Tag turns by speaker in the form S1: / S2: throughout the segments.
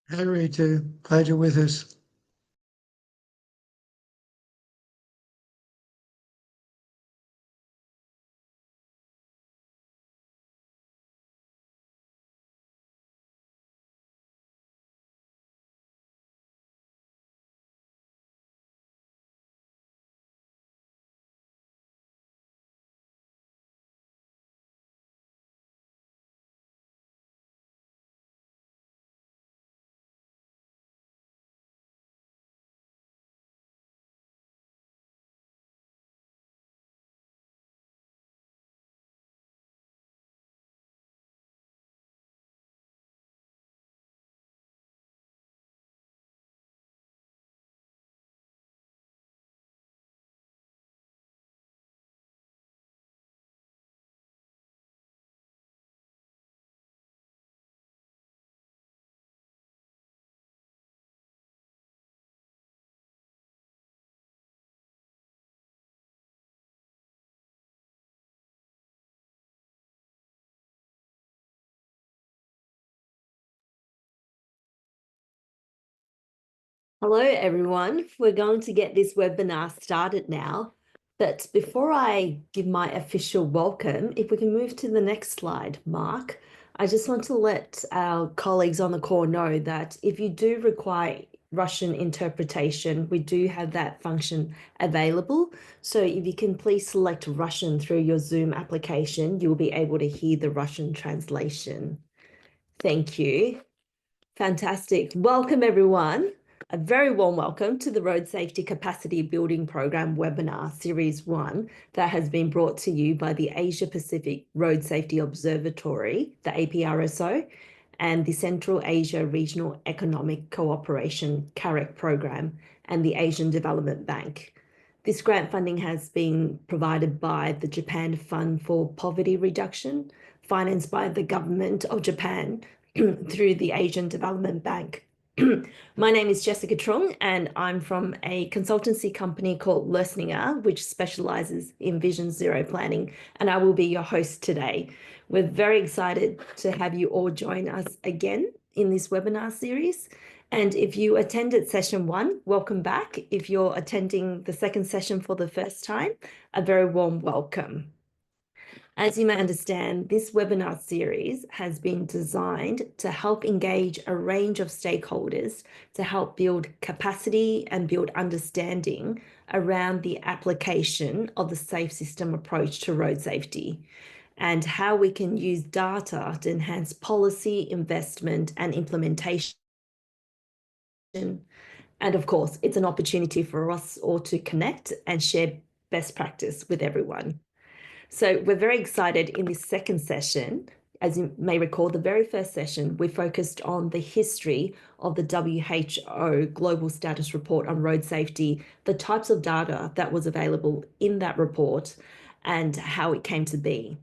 S1: Hi, Rita. Glad you're with us.
S2: Hello, everyone. We're going to get this webinar started now. But before I give my official welcome, if we can move to the next slide, Mark, I just want to let our colleagues on the call know that if you do require Russian interpretation, we do have that function available. So if you can please select Russian through your Zoom application, you'll be able to hear the Russian translation. Thank you. Fantastic. Welcome, everyone. A very warm welcome to the Road Safety Capacity Building Program webinar, Series 1, that has been brought to you by the Asia Pacific Road Safety Observatory, the APRSO, and the Central Asia Regional Economic Cooperation CAREC program and the Asian Development Bank. This grant funding has been provided by the Japan Fund for Poverty Reduction, financed by the government of Japan through the Asian Development Bank. My name is Jessica Trung, and I'm from a consultancy company called Lersninger, which specializes in Vision Zero planning, and I will be your host today. We're very excited to have you all join us again in this webinar series. And if you attended session 1, welcome back. If you're attending the second session for the first time, a very warm welcome. As you may understand, this webinar series has been designed to help engage a range of stakeholders to help build capacity and build understanding around the application of the safe system approach to road safety and how we can use data to enhance policy, investment, and implementation. And of course, it's an opportunity for us all to connect and share best practice with everyone. So we're very excited in this second session. As you may recall, the very first session, we focused on the history of the WHO Global Status Report on Road Safety, the types of data that was available in that report, and how it came to be.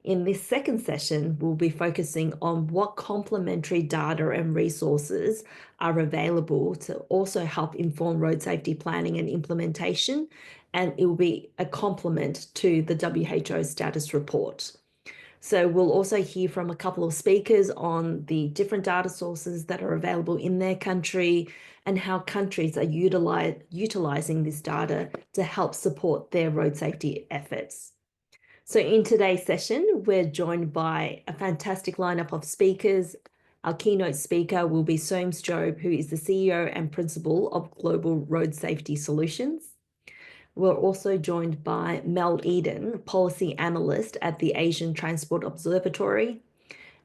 S2: In this second session, we'll be focusing on what complementary data and resources are available to also help inform road safety planning and implementation, and it will be a complement to the WHO status report. So we'll also hear from a couple of speakers on the different data sources that are available in their country and how countries are utilizing this data to help support their road safety efforts. So in today's session, we're joined by a fantastic lineup of speakers. Our keynote speaker will be Soames Job, who is the CEO and Principal of Global Road Safety Solutions. We're also joined by Mel Eden, Policy Analyst at the Asian Transport Observatory.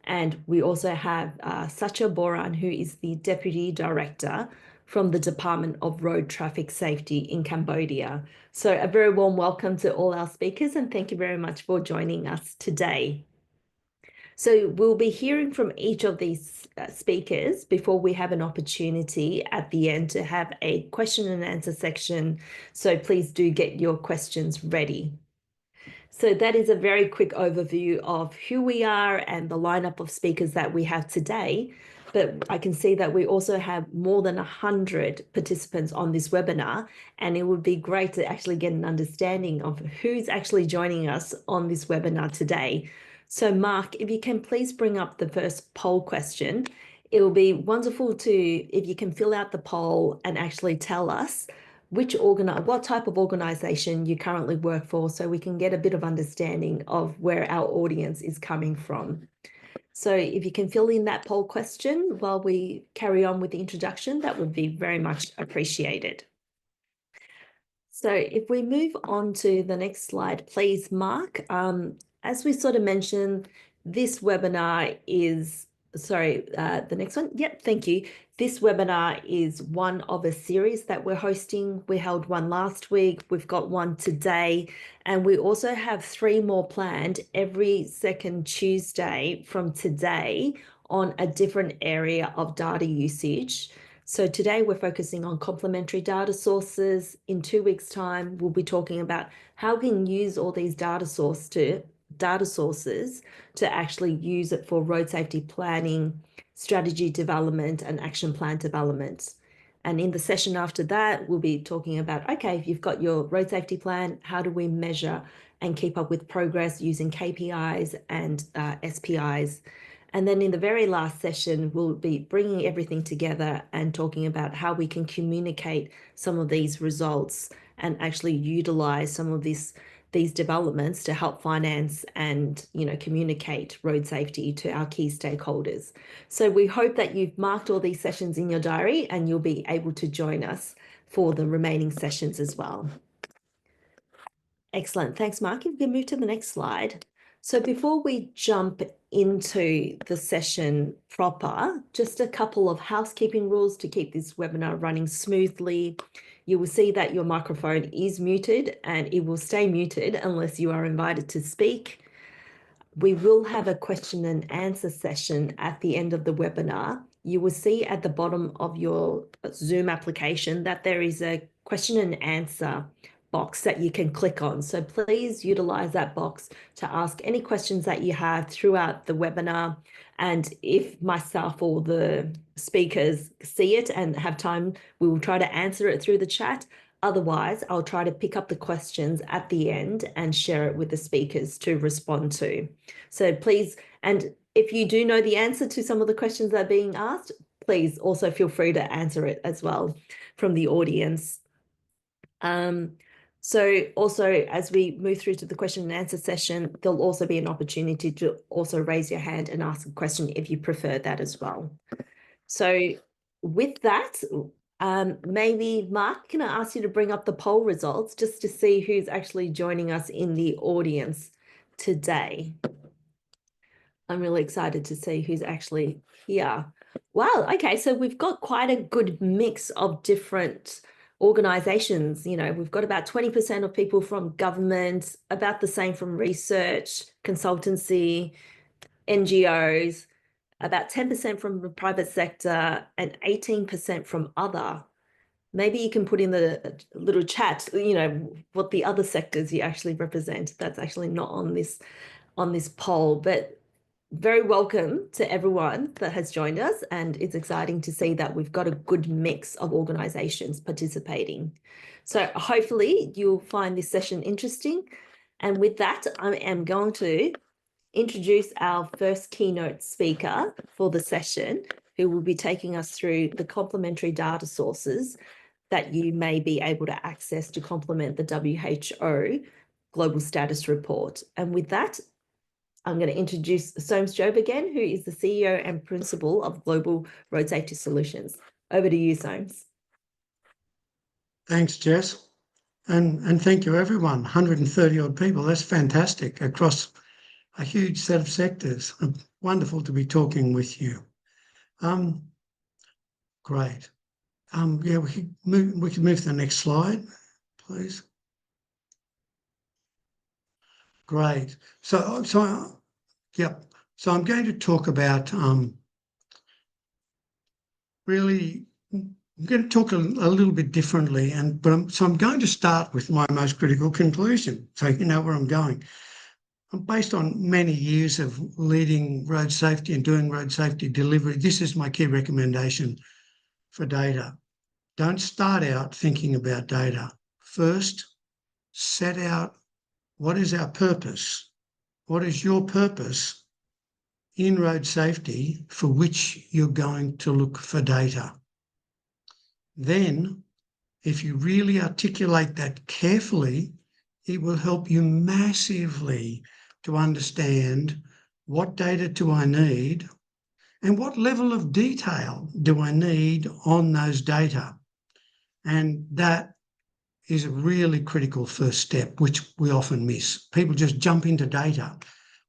S2: And we also have Sacha Boran, who is the Deputy Director from the Department of Road Traffic Safety in Cambodia. So a very warm welcome to all our speakers, and thank you very much for joining us today. So we'll be hearing from each of these speakers before we have an opportunity at the end to have a question and answer section. So please do get your questions ready. So that is a very quick overview of who we are and the lineup of speakers that we have today. But I can see that we also have more than 100 participants on this webinar, and it would be great to actually get an understanding of who's actually joining us on this webinar today. So Mark, if you can please bring up the first poll question. It'll be wonderful if you can fill out the poll and actually tell us what type of organization you currently work for, so we can get a bit of understanding of where our audience is coming from. So if you can fill in that poll question while we carry on with the introduction, that would be very much appreciated. So if we move on to the next slide, please, Mark. As we sort of mentioned, this webinar is, the next one. Yep, thank you. This webinar is one of a series that we're hosting. We held one last week. We've got one today, and we also have 3 more planned every second Tuesday from today on a different area of data usage. So today we're focusing on complementary data sources. In 2 weeks' time, we'll be talking about how we can use all these data sources to actually use it for road safety planning, strategy development, and action plan development. And in the session after that, we'll be talking about, okay, if you've got your road safety plan, how do we measure and keep up with progress using KPIs and SPIs? And then in the very last session, we'll be bringing everything together and talking about how we can communicate some of these results and actually utilize some of these developments to help finance and, communicate road safety to our key stakeholders. So we hope that you've marked all these sessions in your diary and you'll be able to join us for the remaining sessions as well. Excellent. Thanks, Mark. If we can move to the next slide. So before we jump into the session proper, just a couple of housekeeping rules to keep this webinar running smoothly. You will see that your microphone is muted and it will stay muted unless you are invited to speak. We will have a question and answer session at the end of the webinar. You will see at the bottom of your Zoom application that there is a question and answer box that you can click on. So please utilize that box to ask any questions that you have throughout the webinar. And if myself or the speakers see it and have time, we will try to answer it through the chat. Otherwise, I'll try to pick up the questions at the end and share it with the speakers to respond to. So please, and if you do know the answer to some of the questions that are being asked, please also feel free to answer it as well from the audience. So also, as we move through to the question and answer session, there'll also be an opportunity to also raise your hand and ask a question if you prefer that as well. So with that, maybe Mark, can I ask you to bring up the poll results just to see who's actually joining us in the audience today? I'm really excited to see who's actually here. Wow, okay, so we've got quite a good mix of different organizations. We've got about 20% of people from government, about the same from research, consultancy, NGOs, about 10% from the private sector, and 18% from other. Maybe you can put in the little chat, what the other sectors you actually represent. That's actually not on this poll, but very welcome to everyone that has joined us, and it's exciting to see that we've got a good mix of organizations participating. So hopefully you'll find this session interesting. And with that, I am going to introduce our first keynote speaker for the session, who will be taking us through the complementary data sources that you may be able to access to complement the WHO Global Status Report. And with that, I'm going to introduce Soames Job again, who is the CEO and Principal of Global Road Safety Solutions. Over to you, Soames.
S1: Thanks, Jess. And thank you, everyone. 130 odd people. That's fantastic across a huge set of sectors. Wonderful to be talking with you. Great. Yeah, we can move to the next slide, please. Great. So I'm going to talk about really. I'm going to talk a little bit differently, so I'm going to start with my most critical conclusion, so you know where I'm going. Based on many years of leading road safety and doing road safety delivery, this is my key recommendation for data. Don't start out thinking about data. First, set out what is our purpose. What is your purpose in road safety for which you're going to look for data. Then, if you really articulate that carefully, it will help you massively to understand what data do I need and what level of detail do I need on those data. And that is a really critical first step, which we often miss. People just jump into data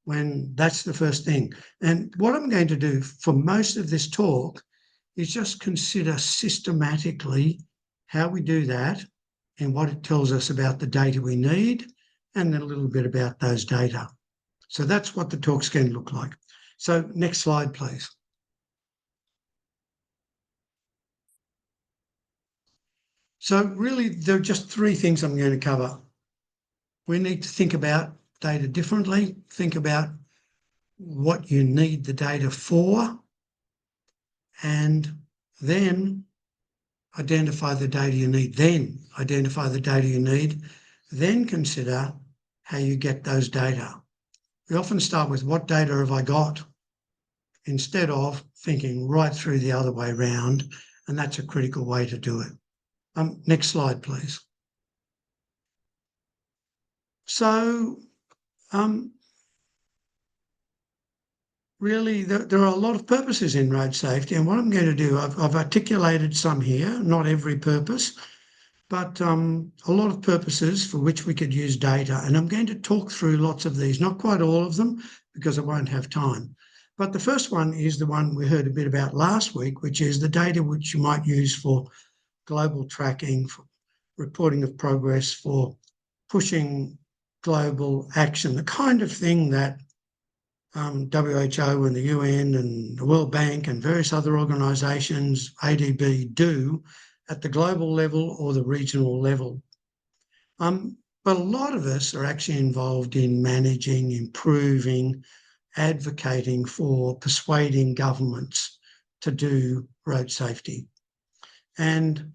S1: when that's the first thing. And what I'm going to do for most of this talk is just consider systematically how we do that and what it tells us about the data we need, and then a little bit about those data. So that's what the talk's going to look like. So next slide, please. So really, there are just three things I'm going to cover. We need to think about data differently, think about what you need the data for, and then identify the data you need. Then consider how you get those data. We often start with what data have I got, instead of thinking right through the other way round, and that's a critical way to do it. Next slide, please. So, really, there are a lot of purposes in road safety, and what I'm going to do, I've articulated some here, not every purpose, but a lot of purposes for which we could use data. And I'm going to talk through lots of these, not quite all of them, because I won't have time. But the first one is the one we heard a bit about last week, which is the data which you might use for global tracking, for reporting of progress, for pushing global action, the kind of thing that WHO and the UN and the World Bank and various other organisations, ADB, do at the global level or the regional level. But a lot of us are actually involved in managing, improving, advocating for, persuading governments to do road safety. And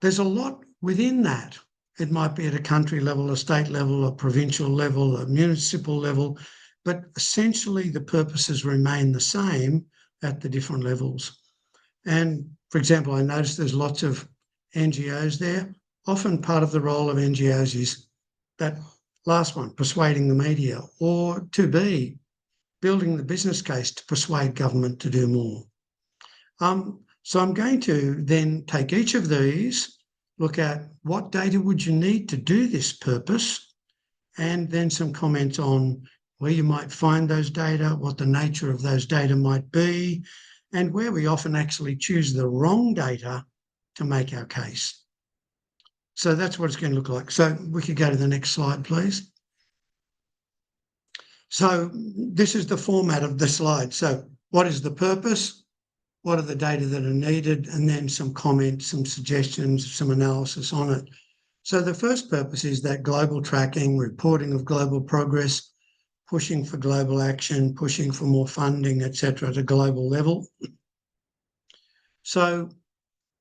S1: there's a lot within that. It might be at a country level, a state level, a provincial level, a municipal level, but essentially the purposes remain the same at the different levels. And for example, I noticed there's lots of NGOs there. Often part of the role of NGOs is that last one, persuading the media, or to be building the business case to persuade government to do more. So I'm going to then take each of these, look at what data would you need to do this purpose, and then some comments on where you might find those data, what the nature of those data might be, and where we often actually choose the wrong data to make our case. So that's what it's going to look like. So we could go to the next slide, please. So this is the format of the slide. So what is the purpose? What are the data that are needed? And then some comments, some suggestions, some analysis on it. So the first purpose is that global tracking, reporting of global progress, pushing for global action, pushing for more funding, etc., at a global level. So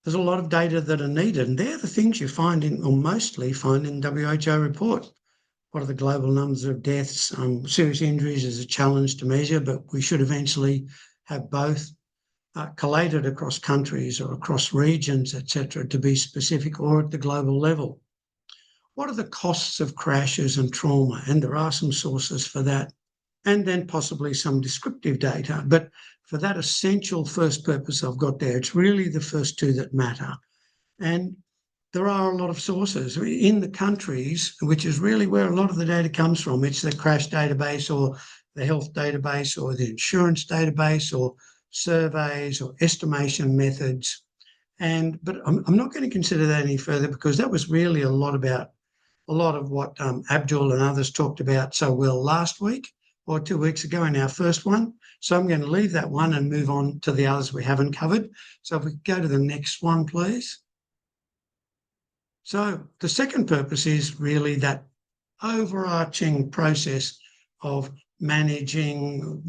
S1: there's a lot of data that are needed, and they're the things you find in, or mostly find in WHO report. What are the global numbers of deaths? Serious injuries is a challenge to measure, but we should eventually have both collated across countries or across regions, etc., to be specific, or at the global level. What are the costs of crashes and trauma? And there are some sources for that, and then possibly some descriptive data. But for that essential first purpose I've got there, it's really the first two that matter. And there are a lot of sources in the countries, which is really where a lot of the data comes from. It's the crash database or the health database or the insurance database or surveys or estimation methods. But I'm not going to consider that any further, because that was really a lot of what Abdul and others talked about so well last week or 2 weeks ago in our first one. So I'm going to leave that one and move on to the others we haven't covered. So if we go to the next one, please. So the second purpose is really that overarching process of managing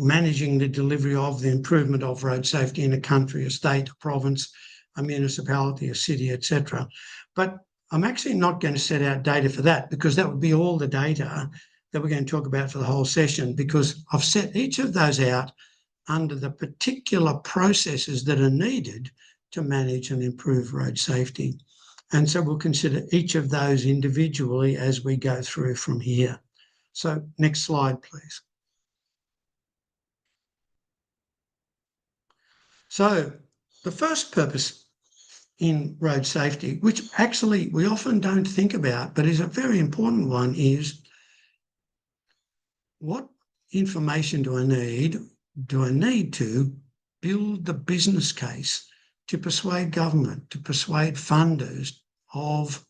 S1: the delivery of the improvement of road safety in a country, a state, a province, a municipality, a city, etc. But I'm actually not going to set out data for that, because that would be all the data that we're going to talk about for the whole session, because I've set each of those out under the particular processes that are needed to manage and improve road safety. And so we'll consider each of those individually as we go through from here. So next slide, please. So the first purpose in road safety, which actually we often don't think about, but is a very important one, is what information do I need? Do I need to build the business case to persuade government, to persuade funders of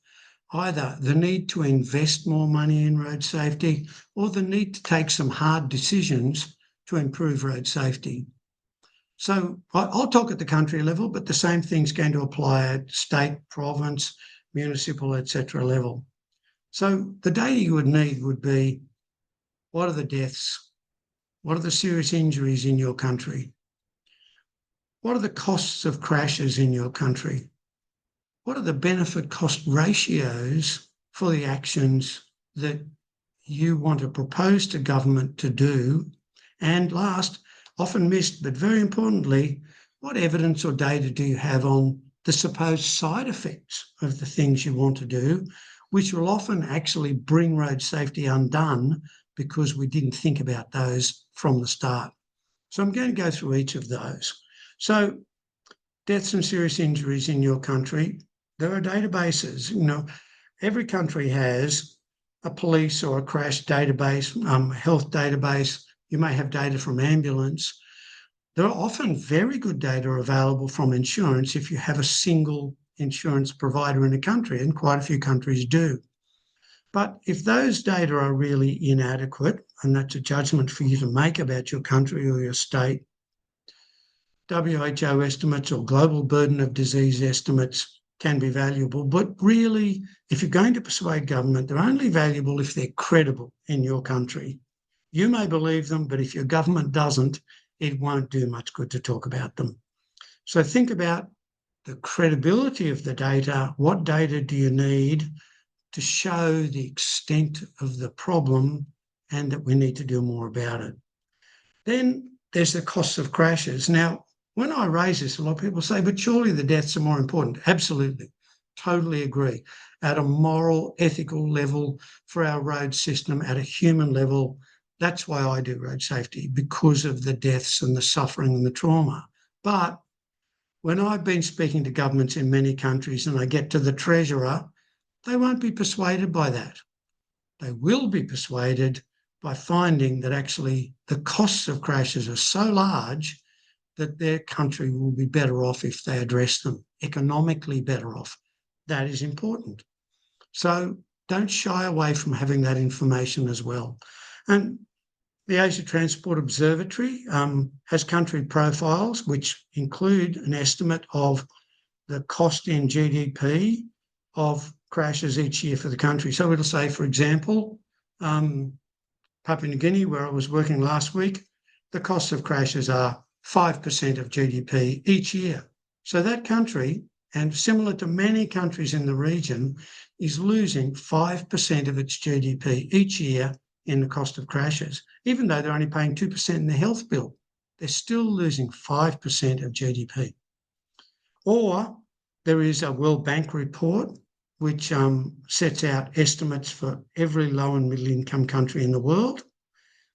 S1: either the need to invest more money in road safety or the need to take some hard decisions to improve road safety? So I'll talk at the country level, but the same thing's going to apply at state, province, municipal, etc. level. So the data you would need would be, what are the deaths? What are the serious injuries in your country? What are the costs of crashes in your country? What are the benefit cost ratios for the actions that you want to propose to government to do? And last, often missed, but very importantly, what evidence or data do you have on the supposed side effects of the things you want to do, which will often actually bring road safety undone because we didn't think about those from the start. So I'm going to go through each of those. So deaths and serious injuries in your country, there are databases. Every country has a police or a crash database, health database. You may have data from ambulance. There are often very good data available from insurance if you have a single insurance provider in a country, and quite a few countries do. But if those data are really inadequate, and that's a judgment for you to make about your country or your state, WHO estimates or global burden of disease estimates can be valuable, but really, if you're going to persuade government, they're only valuable if they're credible in your country. You may believe them, but if your government doesn't, it won't do much good to talk about them. So think about the credibility of the data. What data do you need to show the extent of the problem and that we need to do more about it? Then there's the costs of crashes. Now, when I raise this, a lot of people say, but surely the deaths are more important. Absolutely. Totally agree. At a moral, ethical level for our road system, at a human level, that's why I do road safety, because of the deaths and the suffering and the trauma. But when I've been speaking to governments in many countries and I get to the treasurer, they won't be persuaded by that. They will be persuaded by finding that actually the costs of crashes are so large that their country will be better off if they address them, economically better off. That is important. So don't shy away from having that information as well. And the Asia Transport Observatory has country profiles which include an estimate of the cost in GDP of crashes each year for the country. So it'll say, for example, Papua New Guinea, where I was working last week, the costs of crashes are 5% of GDP each year. So that country, and similar to many countries in the region, is losing 5% of its GDP each year in the cost of crashes. Even though they're only paying 2% in the health bill, they're still losing 5% of GDP. Or there is a World Bank report which sets out estimates for every low and middle income country in the world.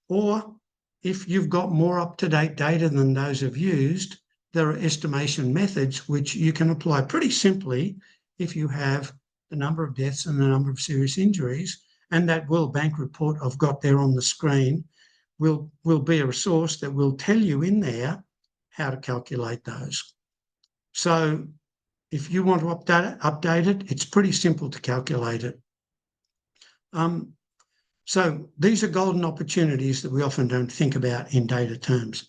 S1: Or if you've got more up-to-date data than those have used, there are estimation methods which you can apply pretty simply if you have the number of deaths and the number of serious injuries. And that World Bank report I've got there on the screen will be a resource that will tell you in there how to calculate those. So if you want to update it, it's pretty simple to calculate it. So these are golden opportunities that we often don't think about in data terms.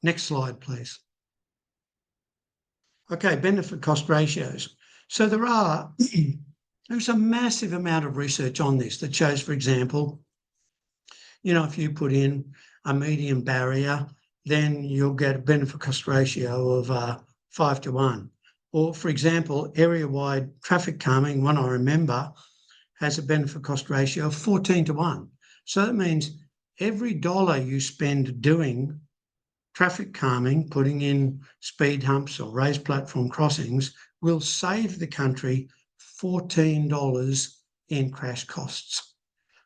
S1: Next slide, please. Okay, benefit cost ratios. So there's a massive amount of research on this that shows, for example, if you put in a median barrier, then you'll get a benefit cost ratio of 5 to 1. Or, for example, area-wide traffic calming, one I remember, has a benefit cost ratio of 14 to 1. So that means every dollar you spend doing traffic calming, putting in speed humps or raised platform crossings, will save the country $14 in crash costs.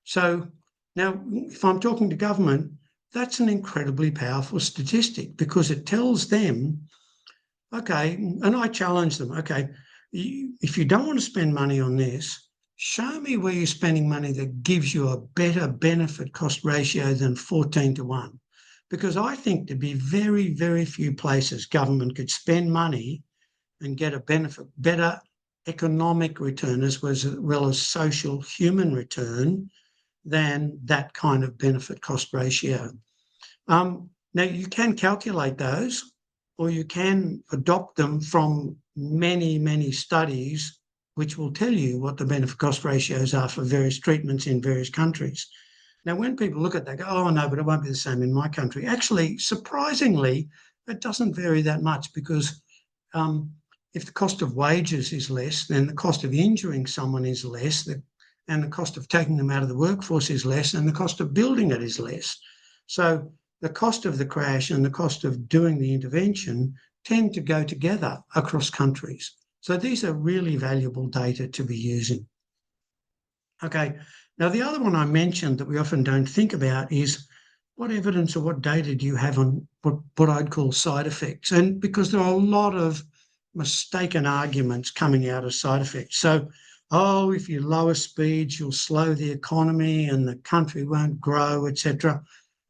S1: So now, if I'm talking to government, that's an incredibly powerful statistic because it tells them, okay, and I challenge them, okay, if you don't want to spend money on this, show me where you're spending money that gives you a better benefit cost ratio than 14:1. Because I think there'd be very, very few places government could spend money and get a benefit, better economic return as well as social human return than that kind of benefit cost ratio. Now, you can calculate those, or you can adopt them from many, many studies, which will tell you what the benefit cost ratios are for various treatments in various countries. Now, when people look at that, they go, oh, no, but it won't be the same in my country. Actually, surprisingly, it doesn't vary that much because if the cost of wages is less, then the cost of injuring someone is less, and the cost of taking them out of the workforce is less, and the cost of building it is less. So the cost of the crash and the cost of doing the intervention tend to go together across countries. So these are really valuable data to be using. Okay, now the other one I mentioned that we often don't think about is what evidence or what data do you have on what I'd call side effects? And because there are a lot of mistaken arguments coming out of side effects. So, oh, if you lower speeds, you'll slow the economy and the country won't grow, etc.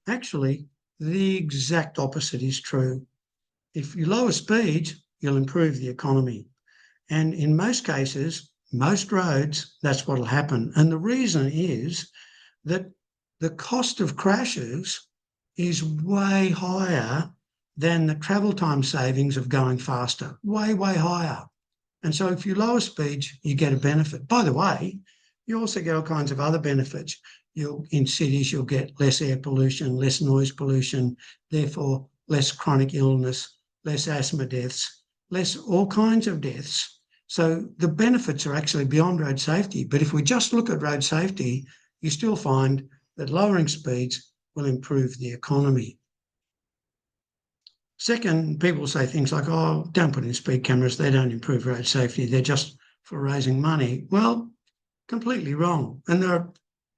S1: Actually, the exact opposite is true. If you lower speeds, you'll improve the economy. And in most cases, most roads, that's what will happen. And the reason is that the cost of crashes is way higher than the travel time savings of going faster, way, way higher. And so if you lower speeds, you get a benefit. By the way, you also get all kinds of other benefits. In cities, you'll get less air pollution, less noise pollution, therefore less chronic illness, less asthma deaths, less all kinds of deaths. So the benefits are actually beyond road safety. But if we just look at road safety, you still find that lowering speeds will improve the economy. Second, people say things like, oh, don't put in speed cameras, they don't improve road safety, they're just for raising money. Well, completely wrong. And there are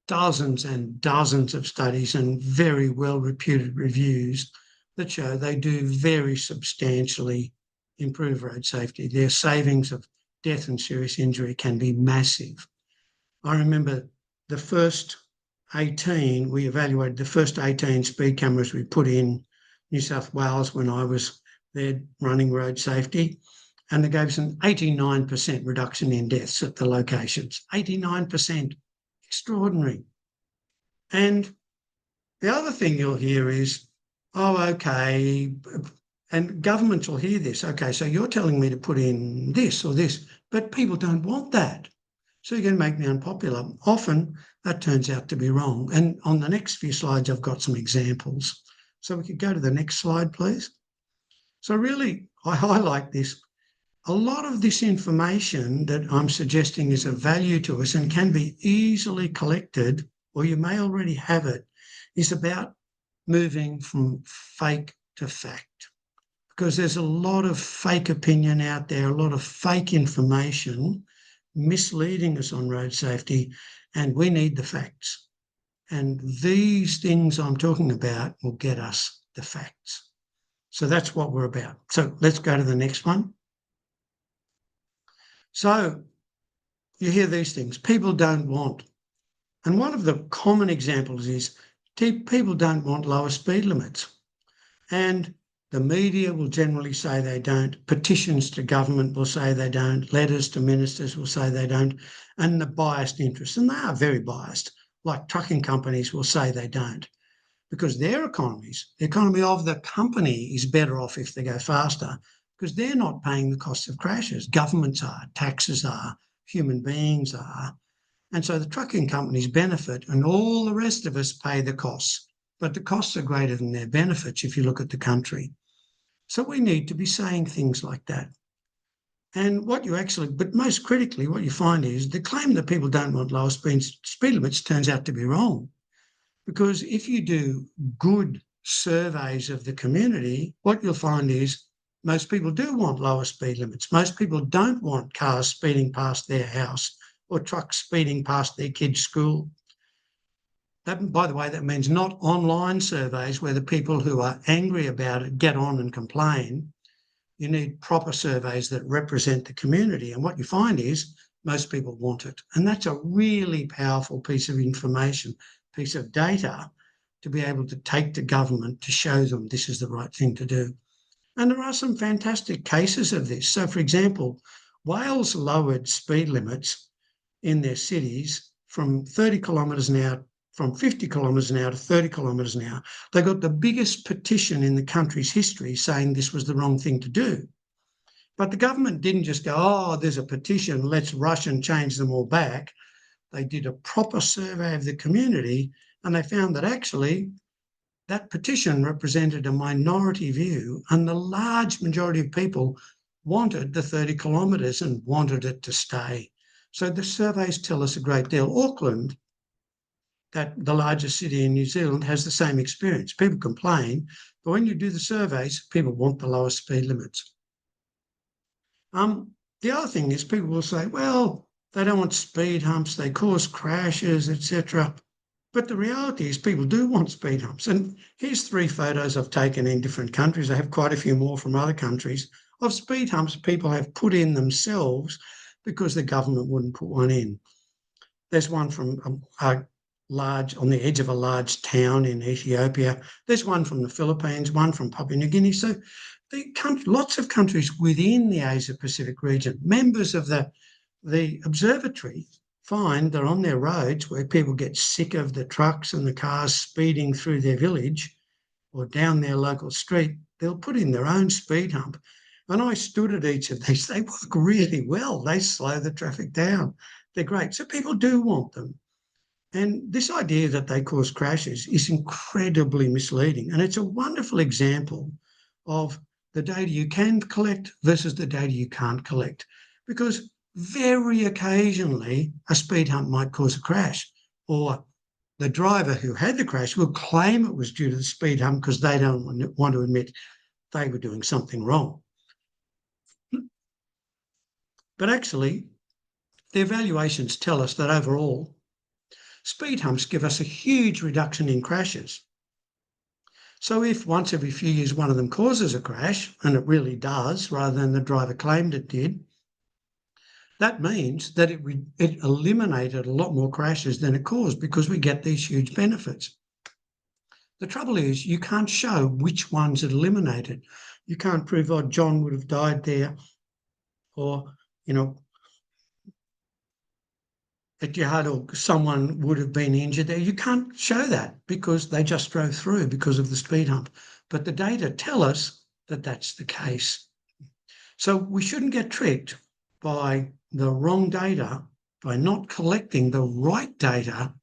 S1: dozens and dozens of studies and very well-reputed reviews that show they do very substantially improve road safety. Their savings of death and serious injury can be massive. I remember the first 18, we evaluated the first 18 speed cameras we put in New South Wales when I was there running road safety, and they gave us an 89% reduction in deaths at the locations. 89%. Extraordinary. And the other thing you'll hear is, oh, okay, and governments will hear this. Okay, so you're telling me to put in this or this, but people don't want that. So you're going to make me unpopular. Often that turns out to be wrong. And on the next few slides, I've got some examples. So we could go to the next slide, please. So really, I highlight this. A lot of this information that I'm suggesting is of value to us and can be easily collected, or you may already have it, is about moving from fake to fact. Because there's a lot of fake opinion out there, a lot of fake information misleading us on road safety, and we need the facts. And these things I'm talking about will get us the facts. So that's what we're about. So let's go to the next one. So you hear these things, people don't want. And one of the common examples is people don't want lower speed limits. And the media will generally say they don't. Petitions to government will say they don't. Letters to ministers will say they don't. And the biased interests, and they are very biased, like trucking companies will say they don't, because their economies, the economy of the company is better off if they go faster, because they're not paying the costs of crashes. Governments are, taxes are, human beings are. And so the trucking companies benefit and all the rest of us pay the costs. But the costs are greater than their benefits if you look at the country. So we need to be saying things like that. And what you actually, but most critically, what you find is the claim that people don't want lower speed limits turns out to be wrong. Because if you do good surveys of the community, what you'll find is most people do want lower speed limits. Most people don't want cars speeding past their house or trucks speeding past their kids' school. That, by the way, that means not online surveys where the people who are angry about it get on and complain. You need proper surveys that represent the community. And what you find is most people want it. And that's a really powerful piece of information, piece of data to be able to take to government to show them this is the right thing to do. And there are some fantastic cases of this. So, for example, Wales lowered speed limits in their cities from 30 kilometres an hour, from 50 kilometres an hour to 30 kilometres an hour. They got the biggest petition in the country's history saying this was the wrong thing to do. But the government didn't just go, oh, there's a petition, let's rush and change them all back. They did a proper survey of the community and they found that actually that petition represented a minority view and the large majority of people wanted the 30 kilometres and wanted it to stay. So the surveys tell us a great deal. Auckland, that the largest city in New Zealand, has the same experience. People complain, but when you do the surveys, people want the lowest speed limits. The other thing is people will say, well, they don't want speed humps, they cause crashes, etc. But the reality is people do want speed humps. And here's 3 photos I've taken in different countries. I have quite a few more from other countries of speed humps people have put in themselves because the government wouldn't put one in. There's one from on the edge of a large town in Ethiopia. There's one from the Philippines, one from Papua New Guinea. So lots of countries within the Asia-Pacific region, members of the observatory, find that on their roads where people get sick of the trucks and the cars speeding through their village or down their local street, they'll put in their own speed hump. And I stood at each of these. They work really well. They slow the traffic down. They're great. So people do want them. And this idea that they cause crashes is incredibly misleading. And it's a wonderful example of the data you can collect versus the data you can't collect. Because very occasionally a speed hump might cause a crash, or the driver who had the crash will claim it was due to the speed hump because they don't want to admit they were doing something wrong. But actually, the evaluations tell us that overall, speed humps give us a huge reduction in crashes. So if once every few years one of them causes a crash, and it really does, rather than the driver claimed it did, that means that it eliminated a lot more crashes than it caused because we get these huge benefits. The trouble is you can't show which ones it eliminated. You can't prove, oh, John would have died there, or, at your heart, or someone would have been injured there. You can't show that because they just drove through because of the speed hump. But the data tell us that that's the case. So we shouldn't get tricked by the wrong data, by not collecting the right data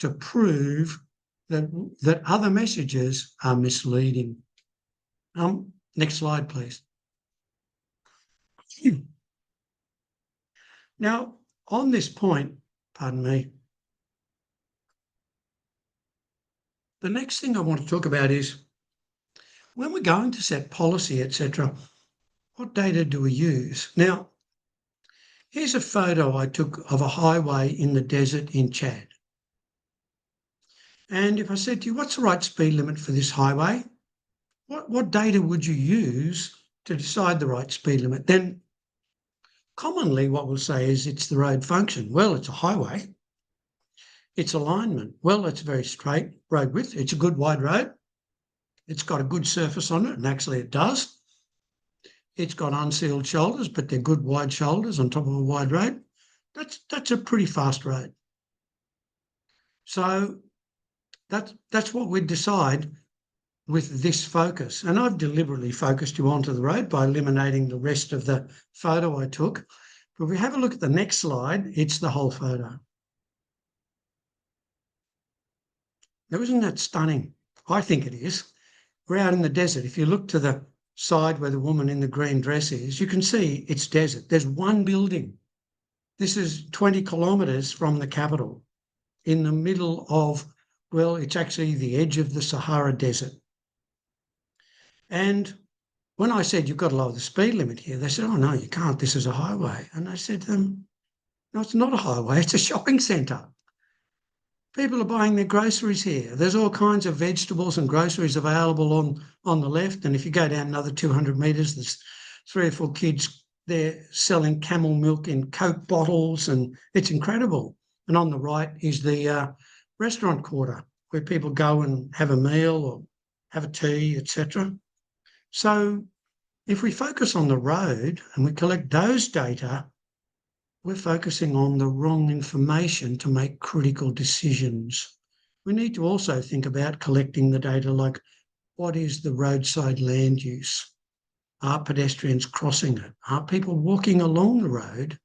S1: to prove that other messages are misleading. Next slide, please. Now, on this point, pardon me, the next thing I want to talk about is when we're going to set policy, etc., what data do we use? Now, here's a photo I took of a highway in the desert in Chad. And if I said to you, what's the right speed limit for this highway? What data would you use to decide the right speed limit? Then commonly what we'll say is it's the road function. Well, it's a highway. Its alignment. Well, it's very straight road width. It's a good wide road. It's got a good surface on it, and actually it does. It's got unsealed shoulders, but they're good wide shoulders on top of a wide road. That's a pretty fast road. So that's what we'd decide with this focus. And I've deliberately focused you onto the road by eliminating the rest of the photo I took. But if we have a look at the next slide, it's the whole photo. Now, isn't that stunning? I think it is. We're out in the desert. If you look to the side where the woman in the green dress is, you can see it's desert. There's one building. This is 20 kilometres from the capital in the middle of, well, it's actually the edge of the Sahara Desert. And when I said, you've got to lower the speed limit here, they said, oh, no, you can't. This is a highway. And I said to them, no, it's not a highway. It's a shopping centre. People are buying their groceries here. There's all kinds of vegetables and groceries available on the left. And if you go down another 200 metres, there's 3 or 4 kids there selling camel milk in Coke bottles, and it's incredible. And on the right is the restaurant quarter where people go and have a meal or have a tea, etc. So if we focus on the road and we collect those data, we're focusing on the wrong information to make critical decisions. We need to also think about collecting the data like, what is the roadside land use? Are pedestrians crossing it? Are people walking along the road?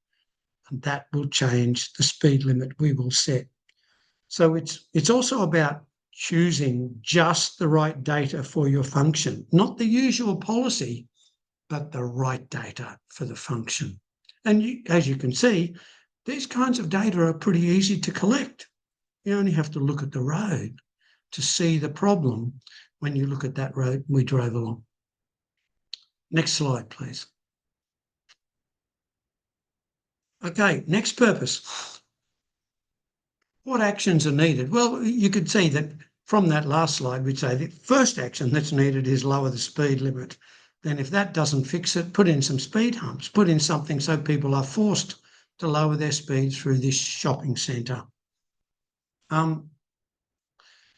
S1: And that will change the speed limit we will set. So it's also about choosing just the right data for your function, not the usual policy, but the right data for the function. And as you can see, these kinds of data are pretty easy to collect. You only have to look at the road to see the problem when you look at that road we drove along. Next slide, please. Okay, next purpose. What actions are needed? Well, you could see that from that last slide, we'd say the first action that's needed is lower the speed limit. Then if that doesn't fix it, put in some speed humps, put in something so people are forced to lower their speed through this shopping centre.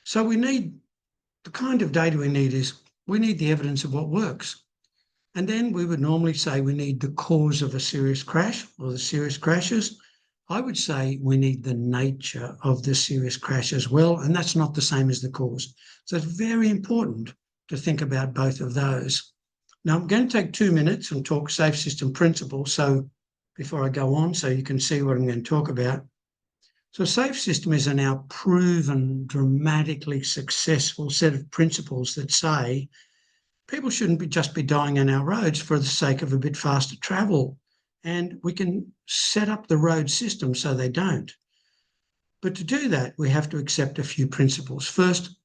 S1: So we need, the kind of data we need is, we need the evidence of what works. And then we would normally say we need the cause of a serious crash or the serious crashes. I would say we need the nature of the serious crash as well, and that's not the same as the cause. So it's very important to think about both of those. Now, I'm going to take 2 minutes and talk safe system principles, so before I go on, so you can see what I'm going to talk about. So a safe system is a now proven, dramatically successful set of principles that say people shouldn't just be dying on our roads for the sake of a bit faster travel, and we can set up the road system so they don't. But to do that, we have to accept a few principles. First,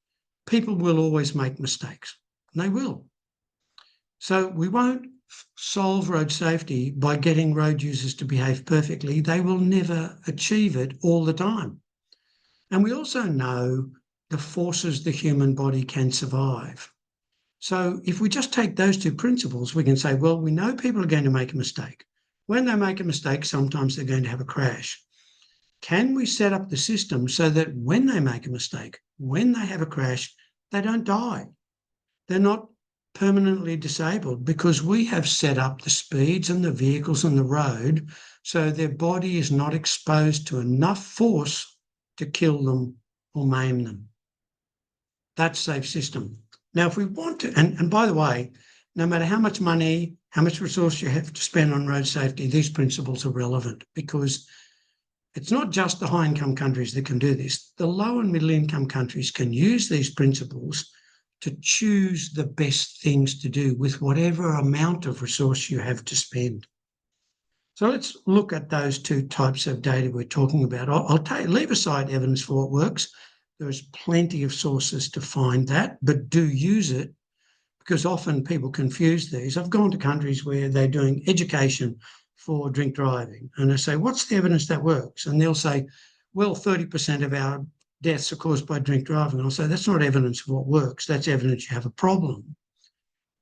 S1: people will always make mistakes, and they will. So we won't solve road safety by getting road users to behave perfectly. They will never achieve it all the time. And we also know the forces the human body can survive. So if we just take those 2 principles, we can say, well, we know people are going to make a mistake. When they make a mistake, sometimes they're going to have a crash. Can we set up the system so that when they make a mistake, when they have a crash, they don't die? They're not permanently disabled because we have set up the speeds and the vehicles on the road so their body is not exposed to enough force to kill them or maim them. That's safe system. Now, if we want to, and by the way, no matter how much money, how much resource you have to spend on road safety, these principles are relevant because it's not just the high-income countries that can do this. The low and middle-income countries can use these principles to choose the best things to do with whatever amount of resource you have to spend. So let's look at those 2 types of data we're talking about. I'll leave aside evidence for what works. There's plenty of sources to find that, but do use it because often people confuse these. I've gone to countries where they're doing education for drink driving and I say, what's the evidence that works? And they'll say, well, 30% of our deaths are caused by drink driving. And I'll say, that's not evidence of what works. That's evidence you have a problem.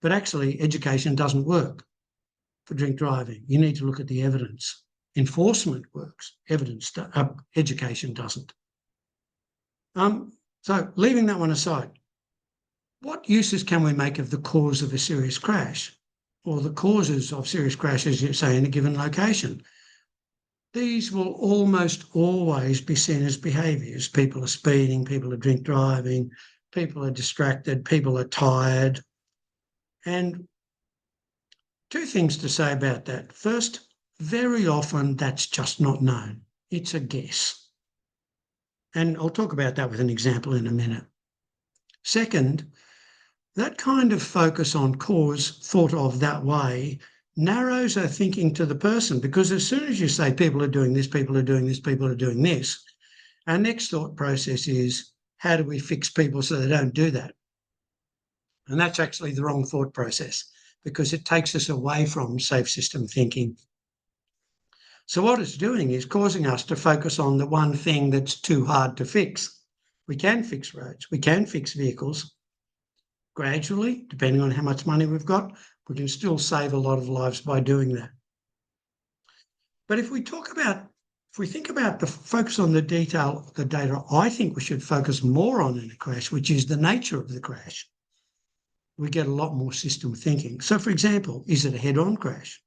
S1: But actually, education doesn't work for drink driving. You need to look at the evidence. Enforcement works. Education doesn't. So leaving that one aside, what uses can we make of the cause of a serious crash or the causes of serious crashes, say, in a given location? These will almost always be seen as behaviours. People are speeding, people are drink driving, people are distracted, people are tired. And 2 things to say about that. First, very often that's just not known. It's a guess. And I'll talk about that with an example in a minute. Second, that kind of focus on cause thought of that way narrows our thinking to the person, because as soon as you say people are doing this, people are doing this, people are doing this, our next thought process is, how do we fix people so they don't do that? And that's actually the wrong thought process because it takes us away from safe system thinking. So what it's doing is causing us to focus on the one thing that's too hard to fix. We can fix roads, we can fix vehicles. Gradually, depending on how much money we've got, we can still save a lot of lives by doing that. But if we think about the focus on the data, I think we should focus more on in a crash, which is the nature of the crash. We get a lot more system thinking. So, for example, is it a head-on crash?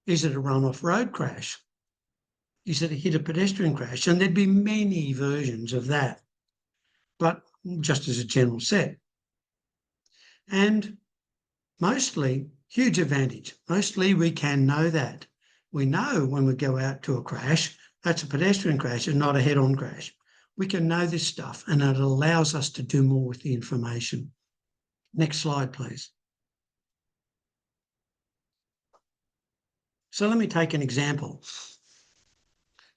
S1: Is it a run-off road crash? Is it a hit a pedestrian crash? And there'd be many versions of that, but just as a general set. And mostly, huge advantage. Mostly we can know that. We know when we go out to a crash, that's a pedestrian crash and not a head-on crash. We can know this stuff and it allows us to do more with the information. Next slide, please. So let me take an example.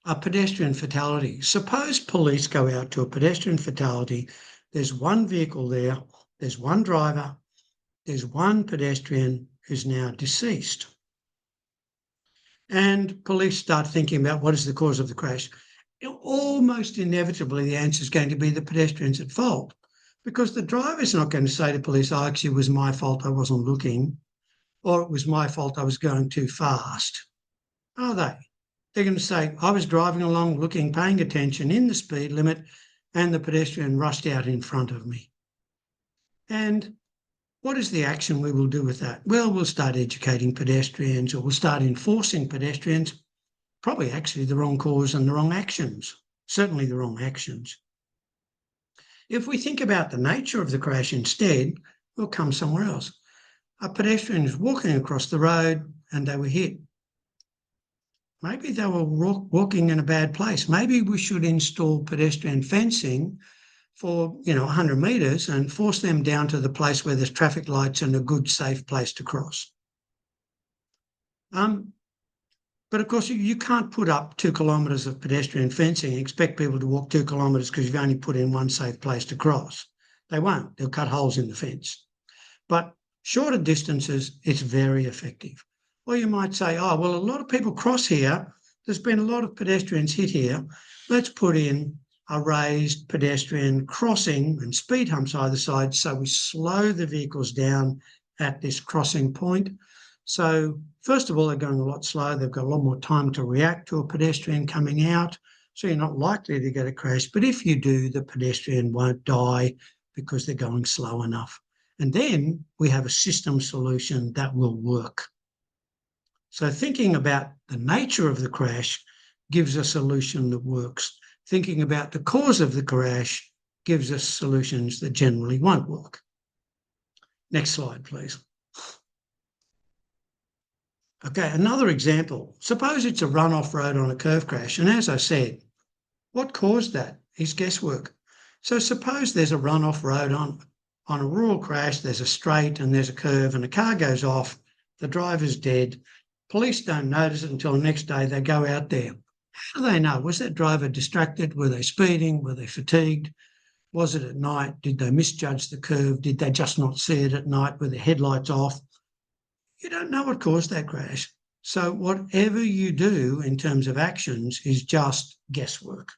S1: A pedestrian fatality. Suppose police go out to a pedestrian fatality. There's one vehicle there. There's one driver. There's one pedestrian who's now deceased. And police start thinking about what is the cause of the crash. Almost inevitably, the answer is going to be the pedestrian's at fault because the driver's not going to say to police, oh, actually, it was my fault, I wasn't looking, or it was my fault, I was going too fast. Are they? They're going to say, I was driving along, looking, paying attention in the speed limit, and the pedestrian rushed out in front of me. And what is the action we will do with that? Well, we'll start educating pedestrians or we'll start enforcing pedestrians. Probably actually the wrong cause and the wrong actions, certainly the wrong actions. If we think about the nature of the crash instead, we'll come somewhere else. A pedestrian is walking across the road and they were hit. Maybe they were walking in a bad place. Maybe we should install pedestrian fencing for 100 metres and force them down to the place where there's traffic lights and a good, safe place to cross. But of course, you can't put up 2 kilometres of pedestrian fencing and expect people to walk 2 kilometres because you've only put in one safe place to cross. They won't. They'll cut holes in the fence. But shorter distances, it's very effective. Or you might say, oh, well, a lot of people cross here. There's been a lot of pedestrians hit here. Let's put in a raised pedestrian crossing and speed humps either side so we slow the vehicles down at this crossing point. So first of all, they're going a lot slower. They've got a lot more time to react to a pedestrian coming out. So you're not likely to get a crash. But if you do, the pedestrian won't die because they're going slow enough. And then we have a system solution that will work. So thinking about the nature of the crash gives a solution that works. Thinking about the cause of the crash gives us solutions that generally won't work. Next slide, please. Okay, another example. Suppose it's a run-off road on a curve crash. And as I said, what caused that is guesswork. So suppose there's a run-off road on a rural crash, there's a straight and there's a curve and a car goes off, the driver's dead. Police don't notice it until the next day they go out there. How do they know? Was that driver distracted? Were they speeding? Were they fatigued? Was it at night? Did they misjudge the curve? Did they just not see it at night? Were the headlights off? You don't know what caused that crash. So whatever you do in terms of actions is just guesswork.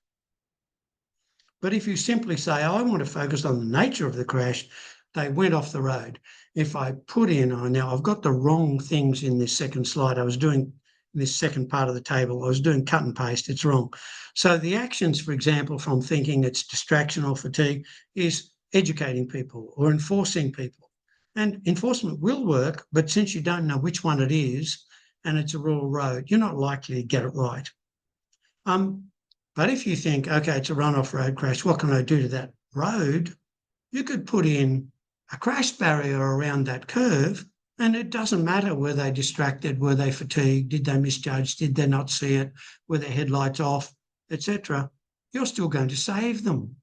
S1: But if you simply say, oh, I want to focus on the nature of the crash, they went off the road. If I put in, now I've got the wrong things in this second slide. I was doing this second part of the table. I was doing cut and paste. It's wrong. So the actions, for example, from thinking it's distraction or fatigue is educating people or enforcing people. And enforcement will work, but since you don't know which one it is and it's a rural road, you're not likely to get it right. But if you think, okay, it's a run-off road crash, what can I do to that road? You could put in a crash barrier around that curve, and it doesn't matter were they distracted, were they fatigued, did they misjudge, did they not see it, were their headlights off, etc. You're still going to save them.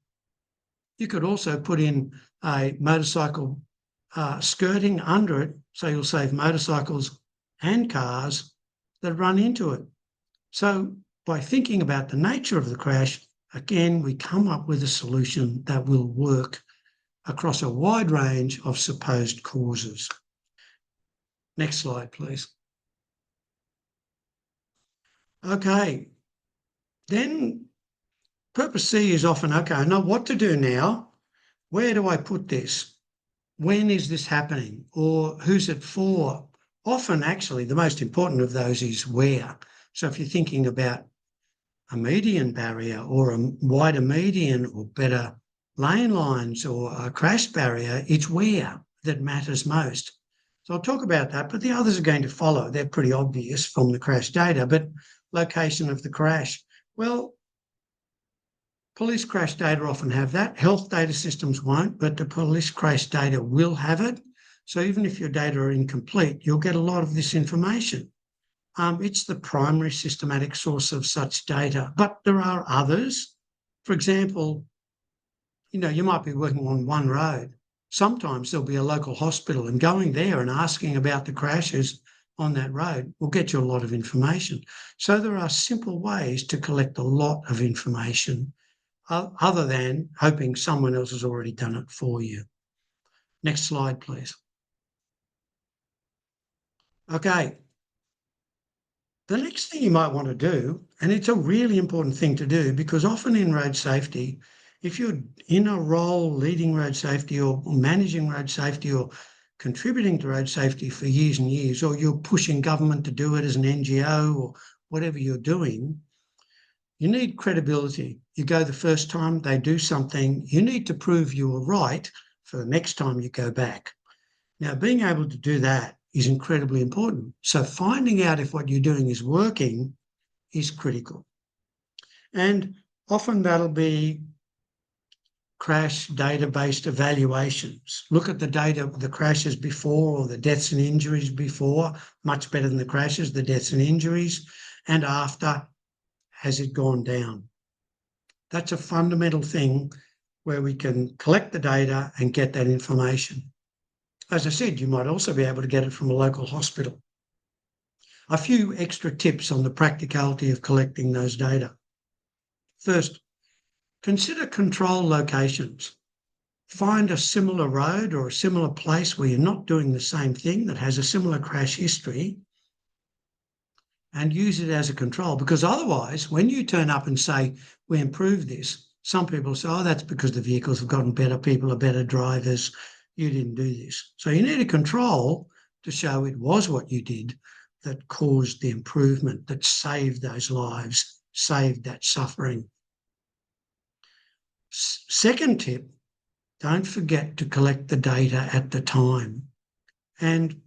S1: You could also put in a motorcycle skirting under it, so you'll save motorcycles and cars that run into it. So by thinking about the nature of the crash, again, we come up with a solution that will work across a wide range of supposed causes. Next slide, please. Okay, then purpose C is often, okay, I know what to do now. Where do I put this? When is this happening? Or who's it for? Often, actually, the most important of those is where. So if you're thinking about a median barrier or a wider median or better lane lines or a crash barrier, it's where that matters most. So I'll talk about that, but the others are going to follow. They're pretty obvious from the crash data, but location of the crash. Well, police crash data often have that. Health data systems won't, but the police crash data will have it. So even if your data are incomplete, you'll get a lot of this information. It's the primary systematic source of such data, but there are others. For example, you might be working on one road. Sometimes there'll be a local hospital, and going there and asking about the crashes on that road will get you a lot of information. So there are simple ways to collect a lot of information other than hoping someone else has already done it for you. Next slide, please. Okay. The next thing you might want to do, and it's a really important thing to do, because often in road safety, if you're in a role leading road safety or managing road safety or contributing to road safety for years and years, or you're pushing government to do it as an NGO or whatever you're doing, you need credibility. You go the first time they do something, you need to prove you were right for the next time you go back. Now, being able to do that is incredibly important. So finding out if what you're doing is working is critical. And often that'll be crash data-based evaluations. Look at the data, the crashes before or the deaths and injuries before, much better than the crashes, the deaths and injuries, and after, has it gone down? That's a fundamental thing where we can collect the data and get that information. As I said, you might also be able to get it from a local hospital. A few extra tips on the practicality of collecting those data. First, consider control locations. Find a similar road or a similar place where you're not doing the same thing that has a similar crash history and use it as a control, because otherwise, when you turn up and say, we improved this, some people say, oh, that's because the vehicles have gotten better, people are better drivers, you didn't do this. So you need a control to show it was what you did that caused the improvement, that saved those lives, saved that suffering. Second tip, don't forget to collect the data at the time. And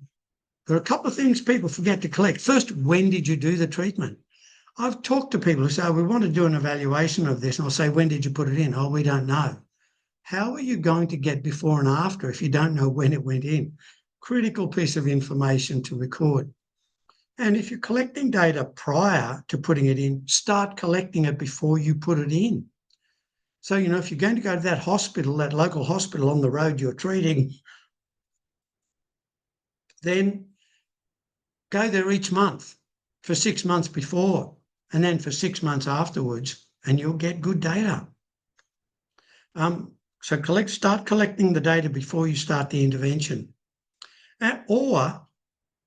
S1: there are a couple of things people forget to collect. First, when did you do the treatment? I've talked to people who say, oh, we want to do an evaluation of this. And I'll say, when did you put it in? Oh, we don't know. How are you going to get before and after if you don't know when it went in? Critical piece of information to record. And if you're collecting data prior to putting it in, start collecting it before you put it in. So, if you're going to go to that hospital, that local hospital on the road you're treating, then go there each month for 6 months before and then for 6 months afterwards, and you'll get good data. So start collecting the data before you start the intervention. Or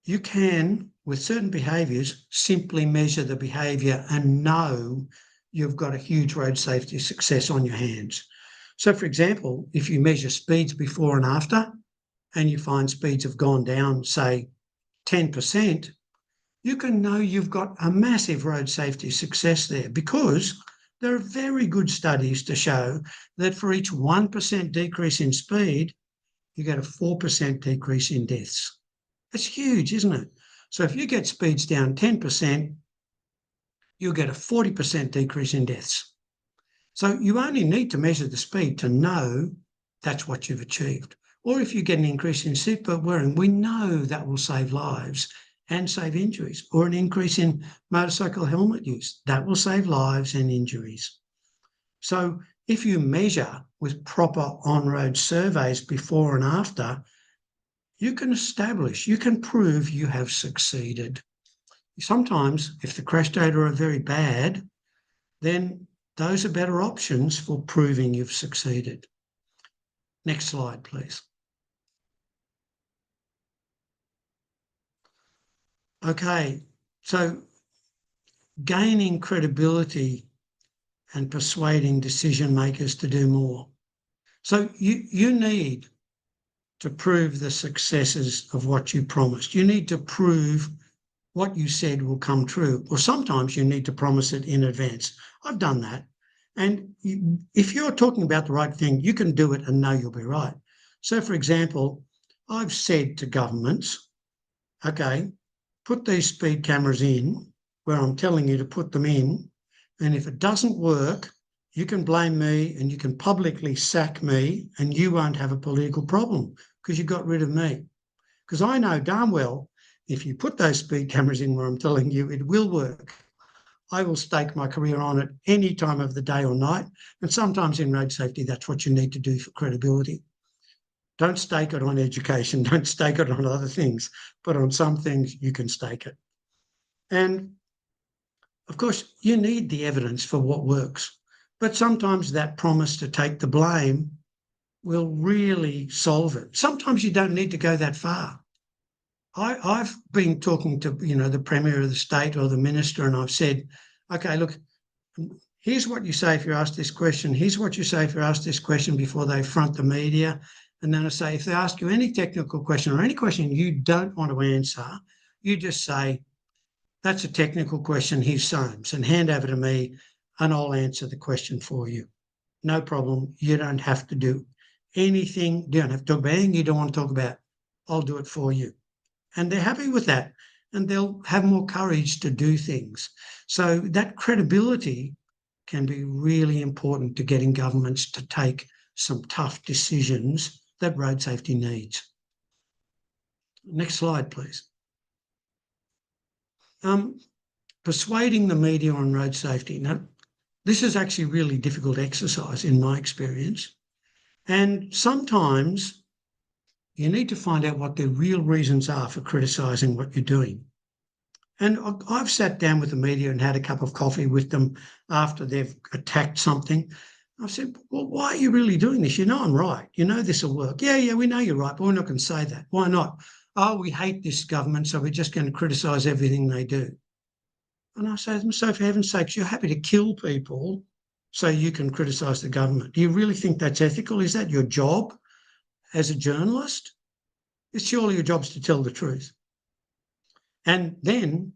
S1: you can, with certain behaviours, simply measure the behaviour and know you've got a huge road safety success on your hands. So, for example, if you measure speeds before and after and you find speeds have gone down, say, 10%, you can know you've got a massive road safety success there, because there are very good studies to show that for each 1% decrease in speed, you get a 4% decrease in deaths. That's huge, isn't it? So if you get speeds down 10%, you'll get a 40% decrease in deaths. So you only need to measure the speed to know that's what you've achieved. Or if you get an increase in seatbelt wearing, we know that will save lives and save injuries. Or an increase in motorcycle helmet use, that will save lives and injuries. So if you measure with proper on-road surveys before and after, you can prove you have succeeded. Sometimes if the crash data are very bad, then those are better options for proving you've succeeded. Next slide, please. Okay, so gaining credibility and persuading decision makers to do more. So you need to prove the successes of what you promised. You need to prove what you said will come true, or sometimes you need to promise it in advance. I've done that. And if you're talking about the right thing, you can do it and know you'll be right. So, for example, I've said to governments, okay, put these speed cameras in where I'm telling you to put them in, and if it doesn't work, you can blame me and you can publicly sack me and you won't have a political problem because you got rid of me. Because I know darn well, if you put those speed cameras in where I'm telling you, it will work. I will stake my career on it any time of the day or night. And sometimes in road safety, that's what you need to do for credibility. Don't stake it on education. Don't stake it on other things. But on some things, you can stake it. And of course, you need the evidence for what works. But sometimes that promise to take the blame will really solve it. Sometimes you don't need to go that far. I've been talking to, the Premier of the state or the Minister, and I've said, okay, look, here's what you say if you're asked this question. Here's what you say if you're asked this question before they front the media. And then I say, if they ask you any technical question or any question you don't want to answer, you just say, that's a technical question, here's Soames, and hand over to me and I'll answer the question for you. No problem. You don't have to do anything. You don't have to talk about anything you don't want to talk about. I'll do it for you. And they're happy with that. And they'll have more courage to do things. So that credibility can be really important to getting governments to take some tough decisions that road safety needs. Next slide, please. Persuading the media on road safety. Now, this is actually a really difficult exercise in my experience. And sometimes you need to find out what the real reasons are for criticising what you're doing. And I've sat down with the media and had a cup of coffee with them after they've attacked something. I've said, well, why are you really doing this? You know I'm right. You know this will work. Yeah, we know you're right, but we're not going to say that. Why not? Oh, we hate this government, so we're just going to criticise everything they do. And I say to them, so for heaven's sakes, you're happy to kill people so you can criticise the government. Do you really think that's ethical? Is that your job as a journalist? It's surely your job's to tell the truth. And then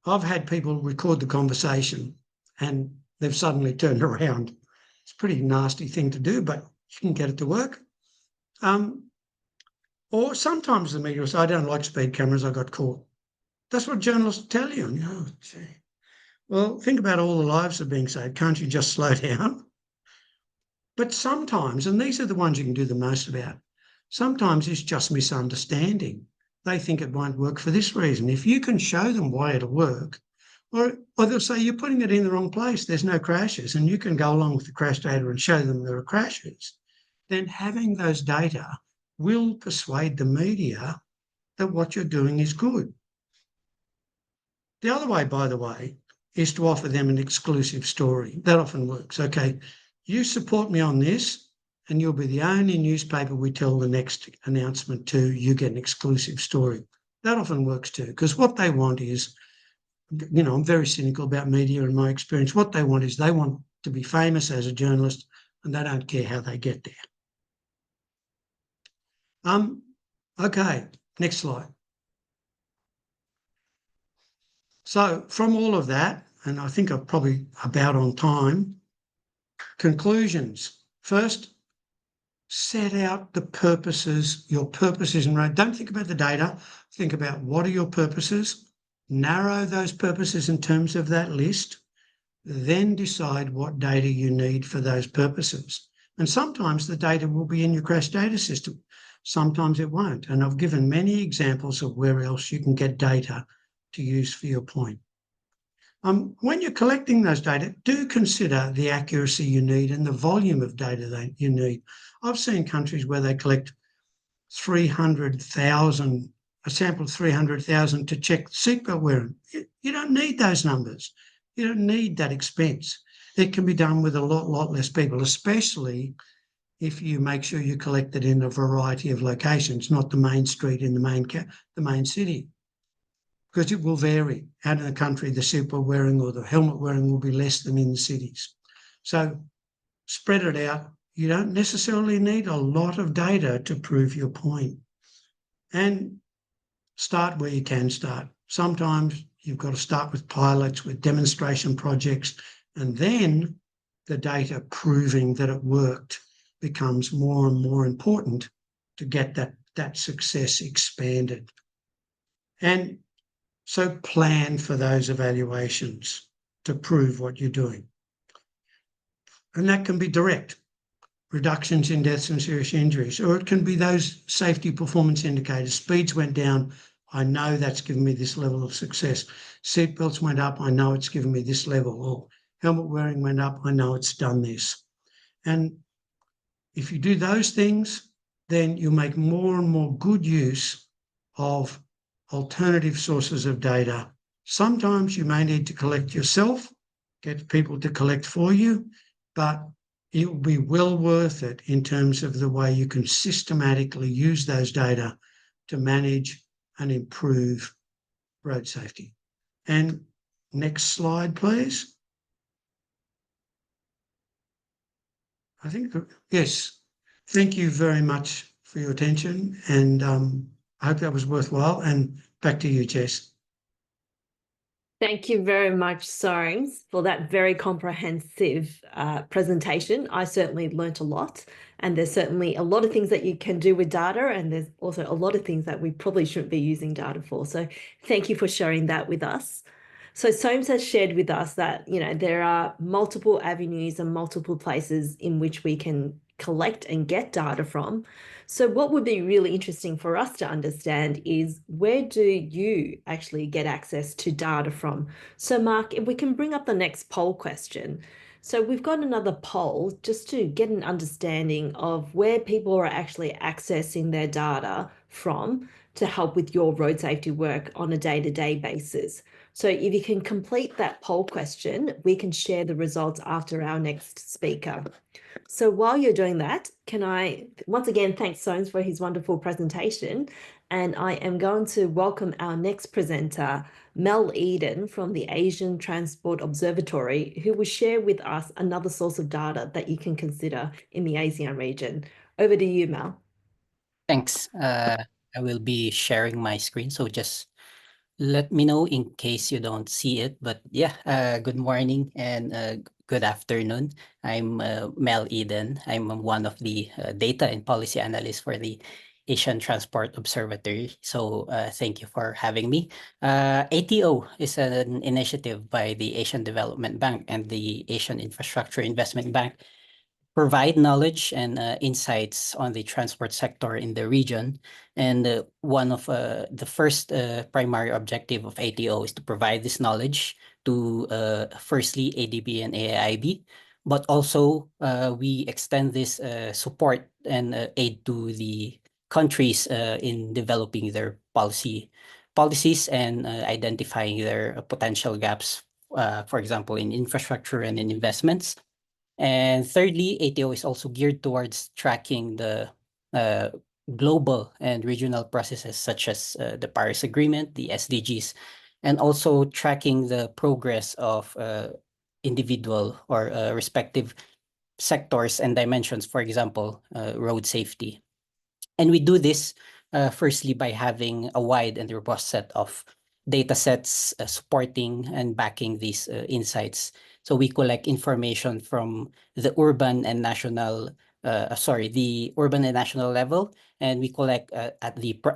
S1: I've had people record the conversation and they've suddenly turned around. It's a pretty nasty thing to do, but you can get it to work. Or sometimes the media will say, I don't like speed cameras, I got caught. That's what journalists tell you. And gee. Well, think about all the lives that are being saved. Can't you just slow down? But sometimes, and these are the ones you can do the most about, sometimes it's just misunderstanding. They think it won't work for this reason. If you can show them why it'll work, or they'll say you're putting it in the wrong place, there's no crashes, and you can go along with the crash data and show them there are crashes, then having those data will persuade the media that what you're doing is good. The other way, by the way, is to offer them an exclusive story. That often works. Okay, you support me on this, and you'll be the only newspaper we tell the next announcement to. You get an exclusive story. That often works too, because what they want is, I'm very cynical about media in my experience. What they want is they want to be famous as a journalist, and they don't care how they get there. Okay, next slide. So from all of that, and I think I'm probably about on time, conclusions. First, set out the purposes, your purposes in road. Don't think about the data. Think about what are your purposes. Narrow those purposes in terms of that list. Then decide what data you need for those purposes. And sometimes the data will be in your crash data system. Sometimes it won't. And I've given many examples of where else you can get data to use for your point. When you're collecting those data, do consider the accuracy you need and the volume of data that you need. I've seen countries where they collect 300,000, a sample of 300,000 to check seatbelt wearing. You don't need those numbers. You don't need that expense. It can be done with a lot less people, especially if you make sure you collect it in a variety of locations, not the main street in the main city, because it will vary. Out in the country, the super wearing or the helmet wearing will be less than in the cities. So spread it out. You don't necessarily need a lot of data to prove your point. And start where you can start. Sometimes you've got to start with pilots, with demonstration projects, and then the data proving that it worked becomes more and more important to get that success expanded. And so plan for those evaluations to prove what you're doing. And that can be direct, reductions in deaths and serious injuries, or it can be those safety performance indicators. Speeds went down, I know that's given me this level of success. Seatbelts went up, I know it's given me this level. Or helmet wearing went up, I know it's done this. And if you do those things, then you'll make more and more good use of alternative sources of data. Sometimes you may need to collect yourself, get people to collect for you, but it will be well worth it in terms of the way you can systematically use those data to manage and improve road safety. And next slide, please. I think, yes, thank you very much for your attention, and I hope that was worthwhile. And back to you, Jess.
S2: Thank you very much, Sorens, for that very comprehensive presentation. I certainly learnt a lot, and there's certainly a lot of things that you can do with data, and there's also a lot of things that we probably shouldn't be using data for. So thank you for sharing that with us. So Soames has shared with us that, there are multiple avenues and multiple places in which we can collect and get data from. So what would be really interesting for us to understand is, where do you actually get access to data from? So Mark, if we can bring up the next poll question. So we've got another poll just to get an understanding of where people are actually accessing their data from to help with your road safety work on a day-to-day basis. So if you can complete that poll question, we can share the results after our next speaker. So while you're doing that, can I once again thank Soames for his wonderful presentation, and I am going to welcome our next presenter, Mel Eden from the Asian Transport Observatory, who will share with us another source of data that you can consider in the ASEAN region. Over to you, Mel.
S3: Thanks. I will be sharing my screen, so just let me know in case you don't see it. But yeah, good morning and good afternoon. I'm Mel Eden. I'm one of the data and policy analysts for the Asian Transport Observatory. So thank you for having me. ATO is an initiative by the Asian Development Bank and the Asian Infrastructure Investment Bank, provide knowledge and insights on the transport sector in the region. And one of the first primary objective of ATO is to provide this knowledge to firstly ADB and AIIB, but also we extend this support and aid to the countries in developing their policies and identifying their potential gaps, for example, in infrastructure and in investments. And thirdly, ATO is also geared towards tracking the global and regional processes such as the Paris Agreement, the SDGs, and also tracking the progress of individual or respective sectors and dimensions, for example, road safety. And we do this firstly by having a wide and robust set of data sets supporting and backing these insights. So we collect information from the urban and national level, and we collect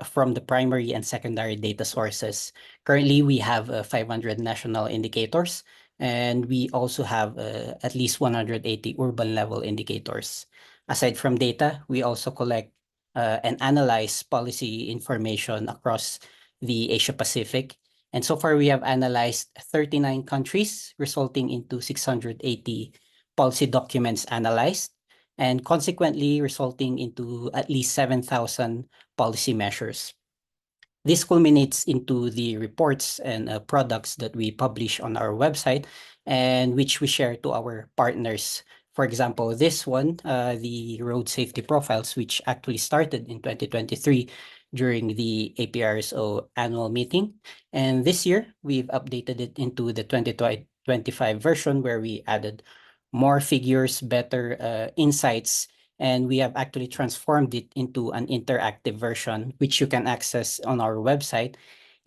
S3: from the primary and secondary data sources. Currently, we have 500 national indicators, and we also have at least 180 urban level indicators. Aside from data, we also collect and analyze policy information across the Asia Pacific. And so far, we have analyzed 39 countries, resulting into 680 policy documents analyzed, and consequently resulting into at least 7,000 policy measures. This culminates into the reports and products that we publish on our website, and which we share to our partners For example, this one, the road safety profiles, which actually started in 2023 during the APRSO annual meeting. And this year, we've updated it into the 2025 version where we added more figures, better insights, and we have actually transformed it into an interactive version, which you can access on our website,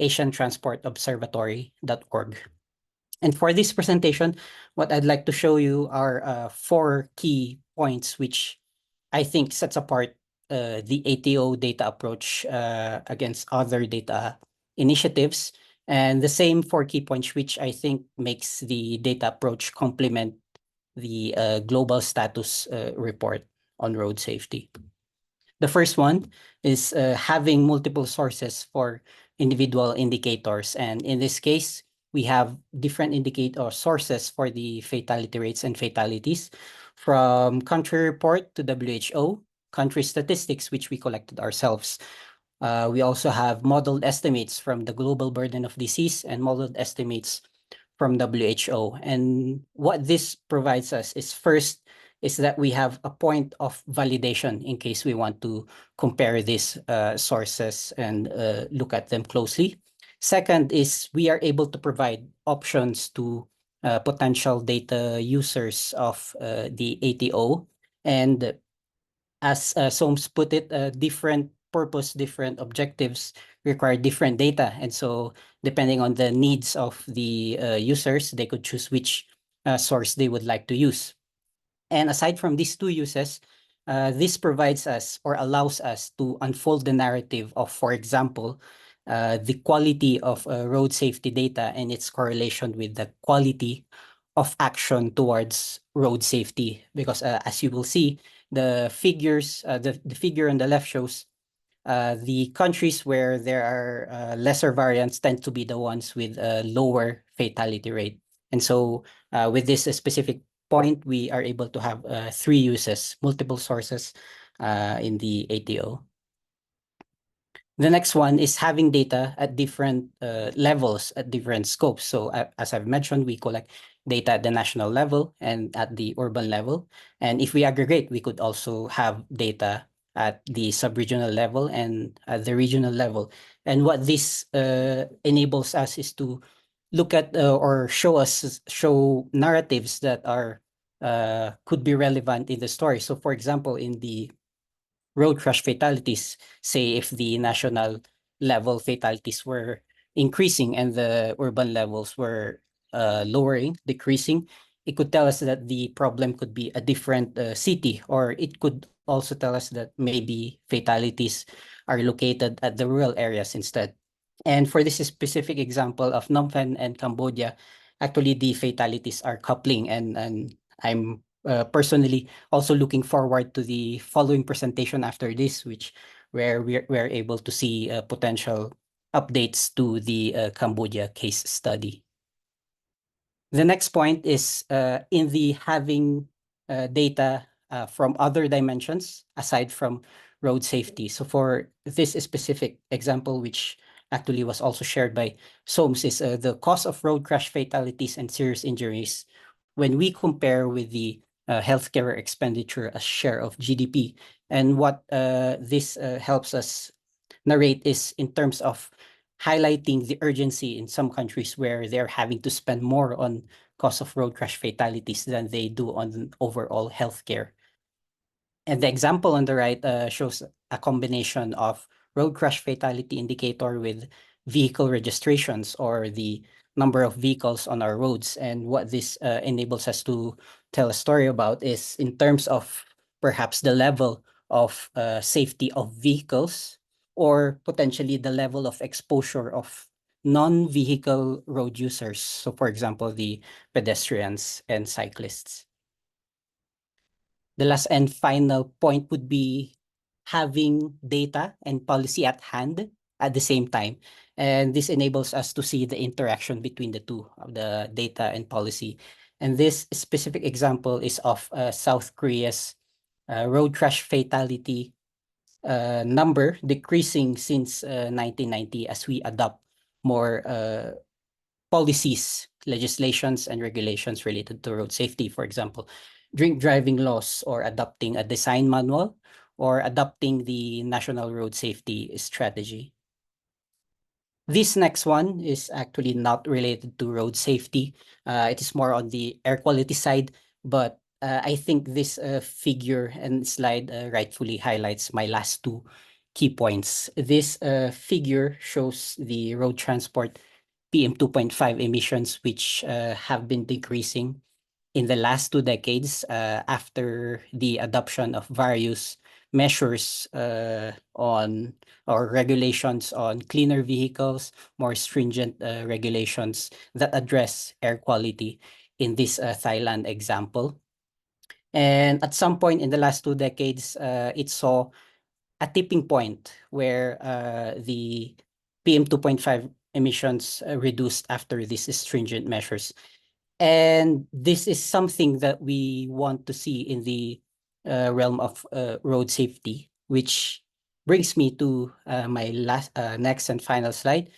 S3: asiantransportobservatory.org. And for this presentation, what I'd like to show you are 4 key points, which I think sets apart the ATO data approach against other data initiatives. And the same 4 key points, which I think makes the data approach complement the global status report on road safety. The first one is having multiple sources for individual indicators. And in this case, we have different indicator sources for the fatality rates and fatalities, from country report to WHO, country statistics, which we collected ourselves. We also have modeled estimates from the global burden of disease and modeled estimates from WHO. And what this provides us is, first, is that we have a point of validation in case we want to compare these sources and look at them closely. Second is we are able to provide options to potential data users of the ATO. And as Soames put it, different purpose, different objectives require different data. And so depending on the needs of the users, they could choose which source they would like to use. And aside from these 2 uses, this provides us or allows us to unfold the narrative of, for example, the quality of road safety data and its correlation with the quality of action towards road safety. Because as you will see, the figures, the figure on the left shows the countries where there are lesser variants tend to be the ones with a lower fatality rate. And so with this specific point, we are able to have 3 uses, multiple sources in the ATO. The next one is having data at different levels, at different scopes. So as I've mentioned, we collect data at the national level and at the urban level. And if we aggregate, we could also have data at the sub-regional level and at the regional level. And what this enables us is to look at or show narratives that are could be relevant in the story. So for example, in the road crash fatalities, say if the national level fatalities were increasing and the urban levels were decreasing, it could tell us that the problem could be a different city, or it could also tell us that maybe fatalities are located at the rural areas instead. And for this specific example of Phnom Penh and Cambodia, actually the fatalities are coupling, and I'm personally also looking forward to the following presentation after this, where we're able to see potential updates to the Cambodia case study. The next point is in the having data from other dimensions aside from road safety. So for this specific example, which actually was also shared by Soames, is the cost of road crash fatalities and serious injuries when we compare with the healthcare expenditure as share of GDP. And what this helps us narrate is in terms of highlighting the urgency in some countries where they're having to spend more on cost of road crash fatalities than they do on overall healthcare. And the example on the right shows a combination of road crash fatality indicator with vehicle registrations, or the number of vehicles on our roads. And what this enables us to tell a story about is in terms of perhaps the level of safety of vehicles, or potentially the level of exposure of non-vehicle road users. So for example, the pedestrians and cyclists. The last and final point would be having data and policy at hand at the same time. And this enables us to see the interaction between the two, of the data and policy. And this specific example is of South Korea's road crash fatality number decreasing since 1990 as we adopt more policies, legislations, and regulations related to road safety. For example, drink driving laws or adopting a design manual or adopting the National Road Safety Strategy. This next one is actually not related to road safety. It is more on the air quality side, but I think this figure and slide rightfully highlights my last two key points. This figure shows the road transport PM 2.5 emissions, which have been decreasing in the last 2 decades after the adoption of various measures on or regulations on cleaner vehicles, more stringent regulations that address air quality in this Thailand example. And at some point in the last 2 decades, it saw a tipping point where the PM 2.5 emissions reduced after these stringent measures. And this is something that we want to see in the realm of road safety, which brings me to my next and final slide.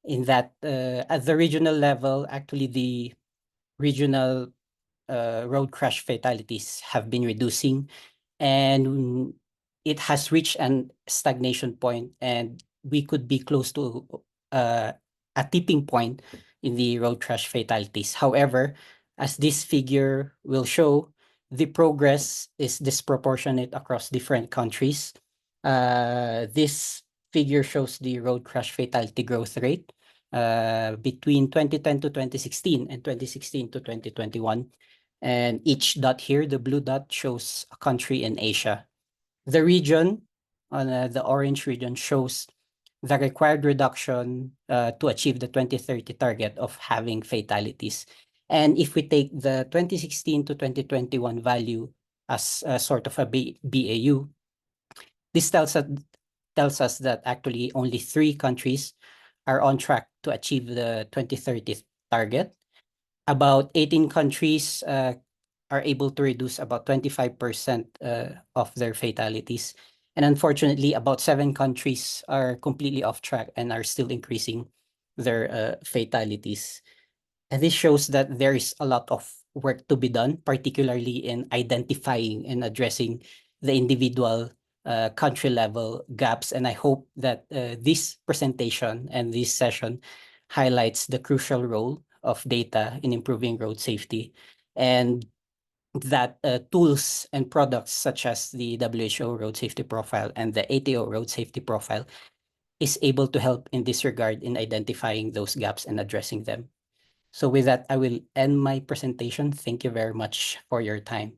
S3: In that, at the regional level, actually the regional road crash fatalities have been reducing, and it has reached an stagnation point, and we could be close to a tipping point in the road crash fatalities. However, as this figure will show, the progress is disproportionate across different countries. This figure shows the road crash fatality growth rate between 2010 to 2016 and 2016 to 2021. And each dot here, the blue dot, shows a country in Asia. The region, on the orange region, shows the required reduction to achieve the 2030 target of having fatalities. And if we take the 2016 to 2021 value as a sort of a BAU, this tells us that actually only 3 countries are on track to achieve the 2030 target. About 18 countries are able to reduce about 25% of their fatalities. And unfortunately, about 7 countries are completely off track and are still increasing their fatalities. And this shows that there is a lot of work to be done, particularly in identifying and addressing the individual country level gaps. And I hope that this presentation and this session highlights the crucial role of data in improving road safety, and that tools and products such as the WHO Road Safety Profile and the ATO Road Safety Profile is able to help in this regard in identifying those gaps and addressing them. So with that, I will end my presentation. Thank you very much for your time.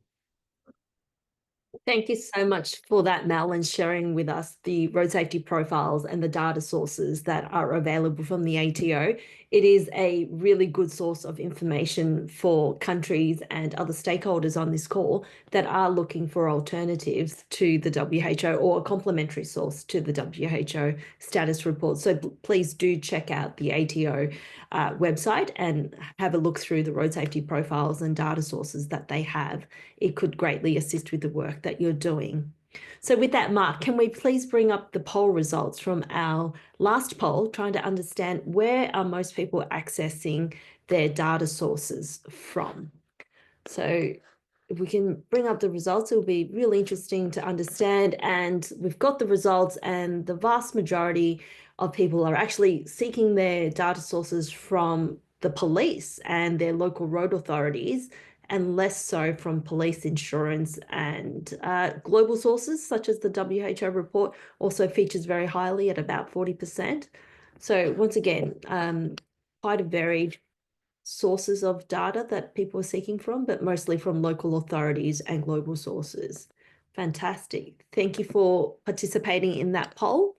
S2: Thank you so much for that, Mel, and sharing with us the road safety profiles and the data sources that are available from the ATO. It is a really good source of information for countries and other stakeholders on this call that are looking for alternatives to the WHO or a complementary source to the WHO status report. So please do check out the ATO website and have a look through the road safety profiles and data sources that they have. It could greatly assist with the work that you're doing. So with that, Mark, can we please bring up the poll results from our last poll, trying to understand where are most people accessing their data sources from? So if we can bring up the results, it will be really interesting to understand. And we've got the results, and the vast majority of people are actually seeking their data sources from the police and their local road authorities, and less so from police, insurance, and global sources such as the WHO report also features very highly at about 40%. So once again, quite a varied sources of data that people are seeking from, but mostly from local authorities and global sources. Fantastic. Thank you for participating in that poll.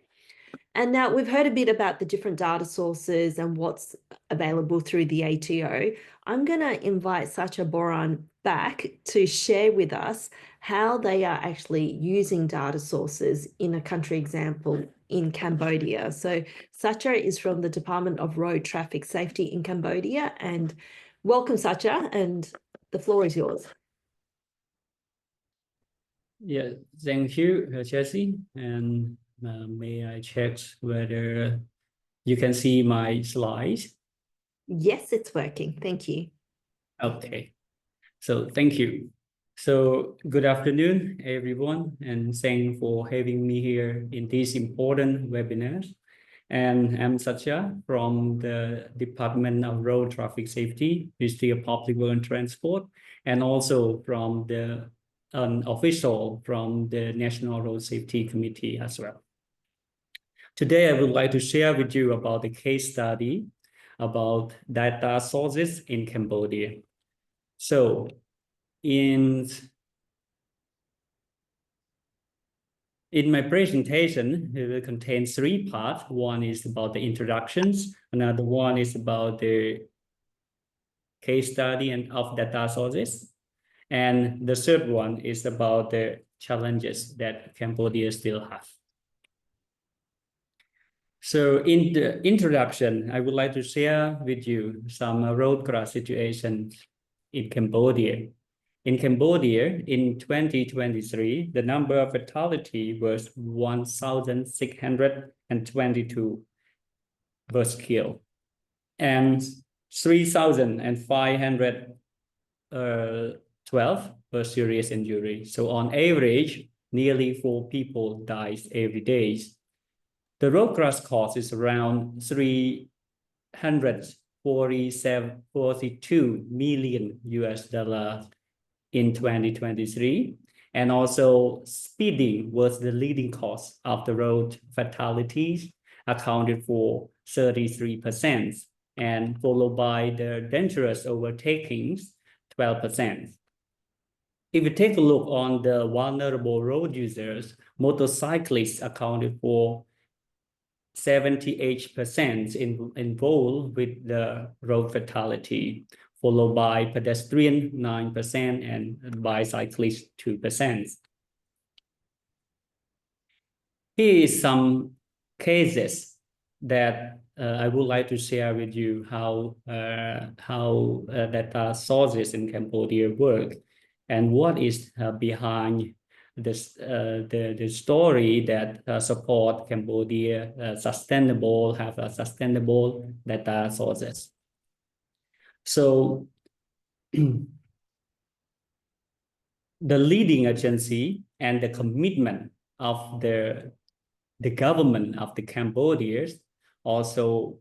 S2: And now we've heard a bit about the different data sources and what's available through the ATO. I'm going to invite Sacha Boran back to share with us how they are actually using data sources in a country example in Cambodia. So Sacha is from the Department of Road Traffic Safety in Cambodia. And welcome, Sacha, and the floor is yours.
S4: Yeah, thank you, Jessie. And may I check whether you can see my slides?
S2: Yes, it's working. Thank you.
S4: Okay, so thank you. So good afternoon, everyone, and thanks for having me here in this important webinar. And I'm Satya from the Department of Road Traffic Safety, Ministry of Public Works and Transport, and also from the official from the National Road Safety Committee as well. Today, I would like to share with you about the case study about data sources in Cambodia. So in my presentation, it will contain 3 parts. One is about the introductions. Another one is about the case study and of data sources. And the third one is about the challenges that Cambodia still have. So in the introduction, I would like to share with you some road crash situations in Cambodia. In Cambodia, in 2023, the number of fatalities was 1,622 was killed, and 3,512 were serious injury. So on average, nearly 4 people died every day. The road crash cost is around 342 million US dollars in 2023. And also speeding was the leading cause of the road fatalities, accounted for 33%, and followed by the dangerous overtakings, 12%. If you take a look on the vulnerable road users, motorcyclists accounted for 78% involved with the road fatality, followed by pedestrian 9% and bicyclists 2%. Here is some cases that I would like to share with you how data sources in Cambodia work and what is behind this the story that support Cambodia have sustainable data sources. So the leading agency and the commitment of the government of the Cambodia also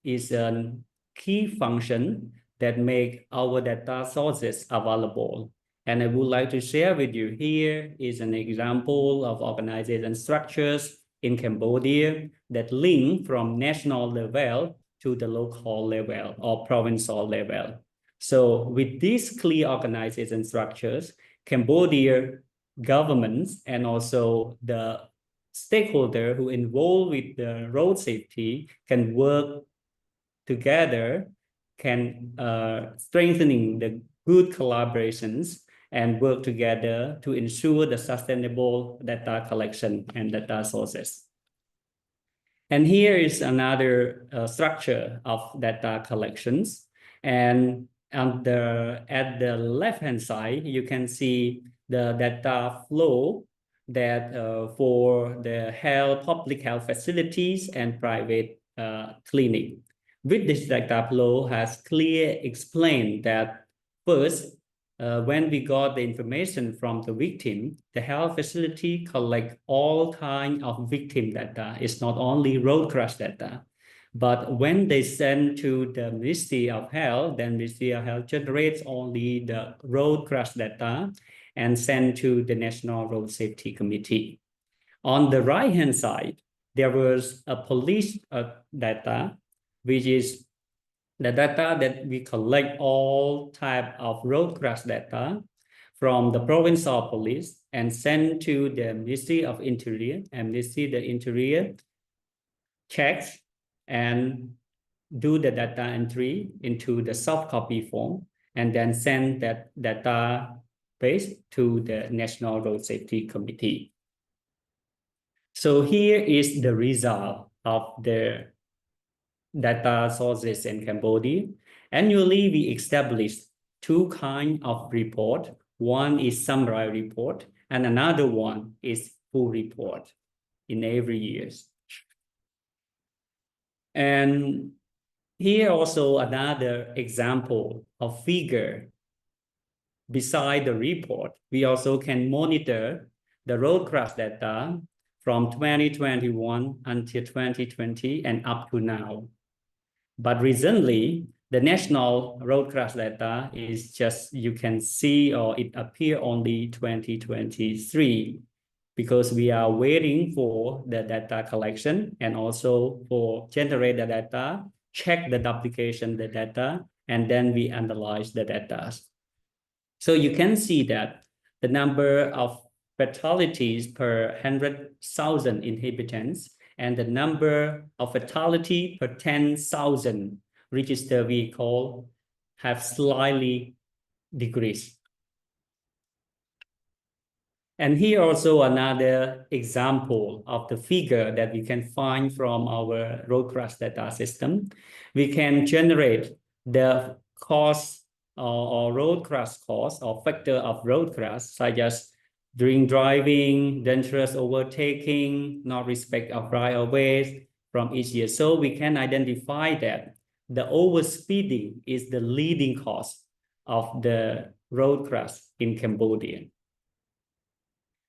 S4: is a key function that make our data sources available. And I would like to share with you here is an example of organization structures in Cambodia that link from national level to the local level or provincial level. So with these clear organization structures, Cambodia governments and also the stakeholder who involved with the road safety can work together, can strengthening the good collaborations and work together to ensure the sustainable data collection and data sources. And here is another structure of data collections. And at the left-hand side, you can see the data flow that for the public health facilities and private clinic. With this data flow has clearly explained that first, when we got the information from the victim, the health facility collect all kinds of victim data. It's not only road crash data, but when they send to the Ministry of Health, then Ministry of Health generates only the road crash data and send to the National Road Safety Committee. On the right-hand side, there was a police data, which is the data that we collect all type of road crash data from the provincial police and send to the Ministry of Interior, and Ministry of the Interior checks and do the data entry into the soft copy form and then send that data base to the National Road Safety Committee. So here is the result of the data sources in Cambodia. Annually, we establish 2 kinds of report. One is summary report, and another one is full report in every year. And here also another example of figure beside the report, we also can monitor the road crash data from 2021 until 2020 and up to now. But recently, the national road crash data is just, you can see, or it appear only 2023, because we are waiting for the data collection and also for generate the data, check the duplication, the data, and then we analyze the data. So you can see that the number of fatalities per 100,000 inhabitants and the number of fatality per 10,000 registered vehicle have slightly decreased. And here also another example of the figure that we can find from our road crash data system. We can generate the cost or road crash cost or factor of road crash, such as drink driving, dangerous overtaking, not respect of right of ways from each year. So we can identify that the overspeeding is the leading cause of the road crash in Cambodia.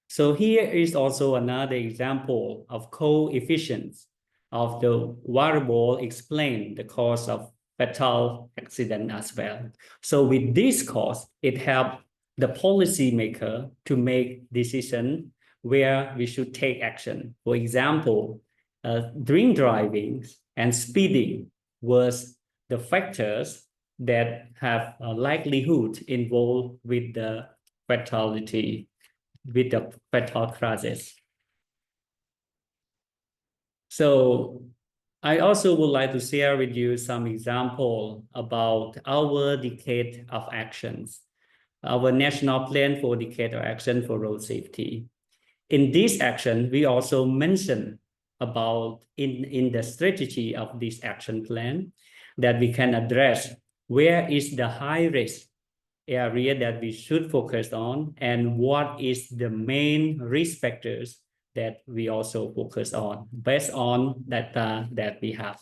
S4: So here is also another example of coefficients of the variable explain the cause of fatal accident as well. So with this cost, it helps the policymaker to make decision where we should take action. For example, drink driving and speeding was the factors that have a likelihood involved with the fatality, with the fatal crashes. So I also would like to share with you some example about our decade of actions, our national plan for decade of action for road safety. In this action, we also mentioned about in the strategy of this action plan that we can address where is the high risk area that we should focus on and what is the main risk factors that we also focus on based on data that we have.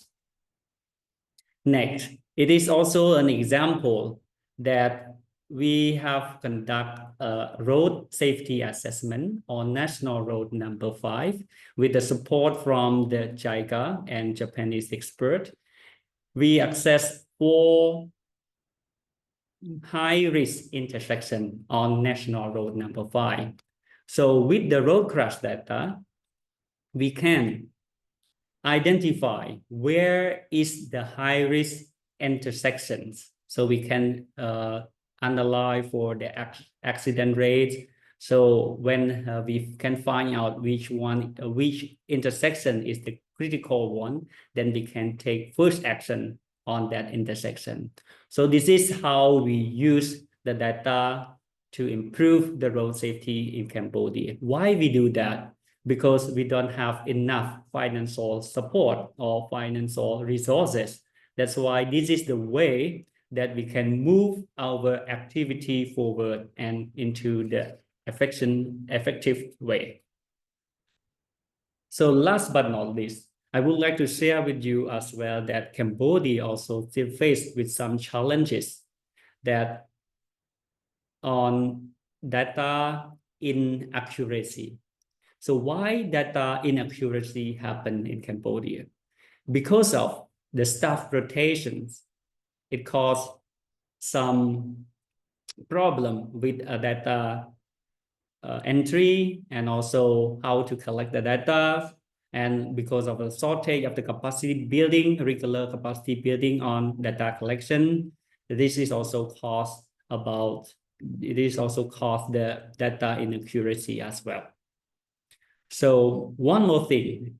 S4: Next, it is also an example that we have conducted a road safety assessment on National Road number 5 with the support from the JICA and Japanese expert. We assess 4 high-risk intersection on National Road number 5. So with the road crash data, we can identify where is the high-risk intersections. So we can analyze for the accident rate. So when we can find out which intersection is the critical one, then we can take first action on that intersection. So this is how we use the data to improve the road safety in Cambodia. Why we do that? Because we don't have enough financial support or financial resources. That's why this is the way that we can move our activity forward and into the effective way. So last but not least, I would like to share with you as well that Cambodia also still faced with some challenges that on data inaccuracy. So why data inaccuracy happened in Cambodia? Because of the staff rotations, it caused some problem with data entry and also how to collect the data. And because of the shortage of the capacity building, regular capacity building on data collection, this is also caused the data inaccuracy as well. So one more thing,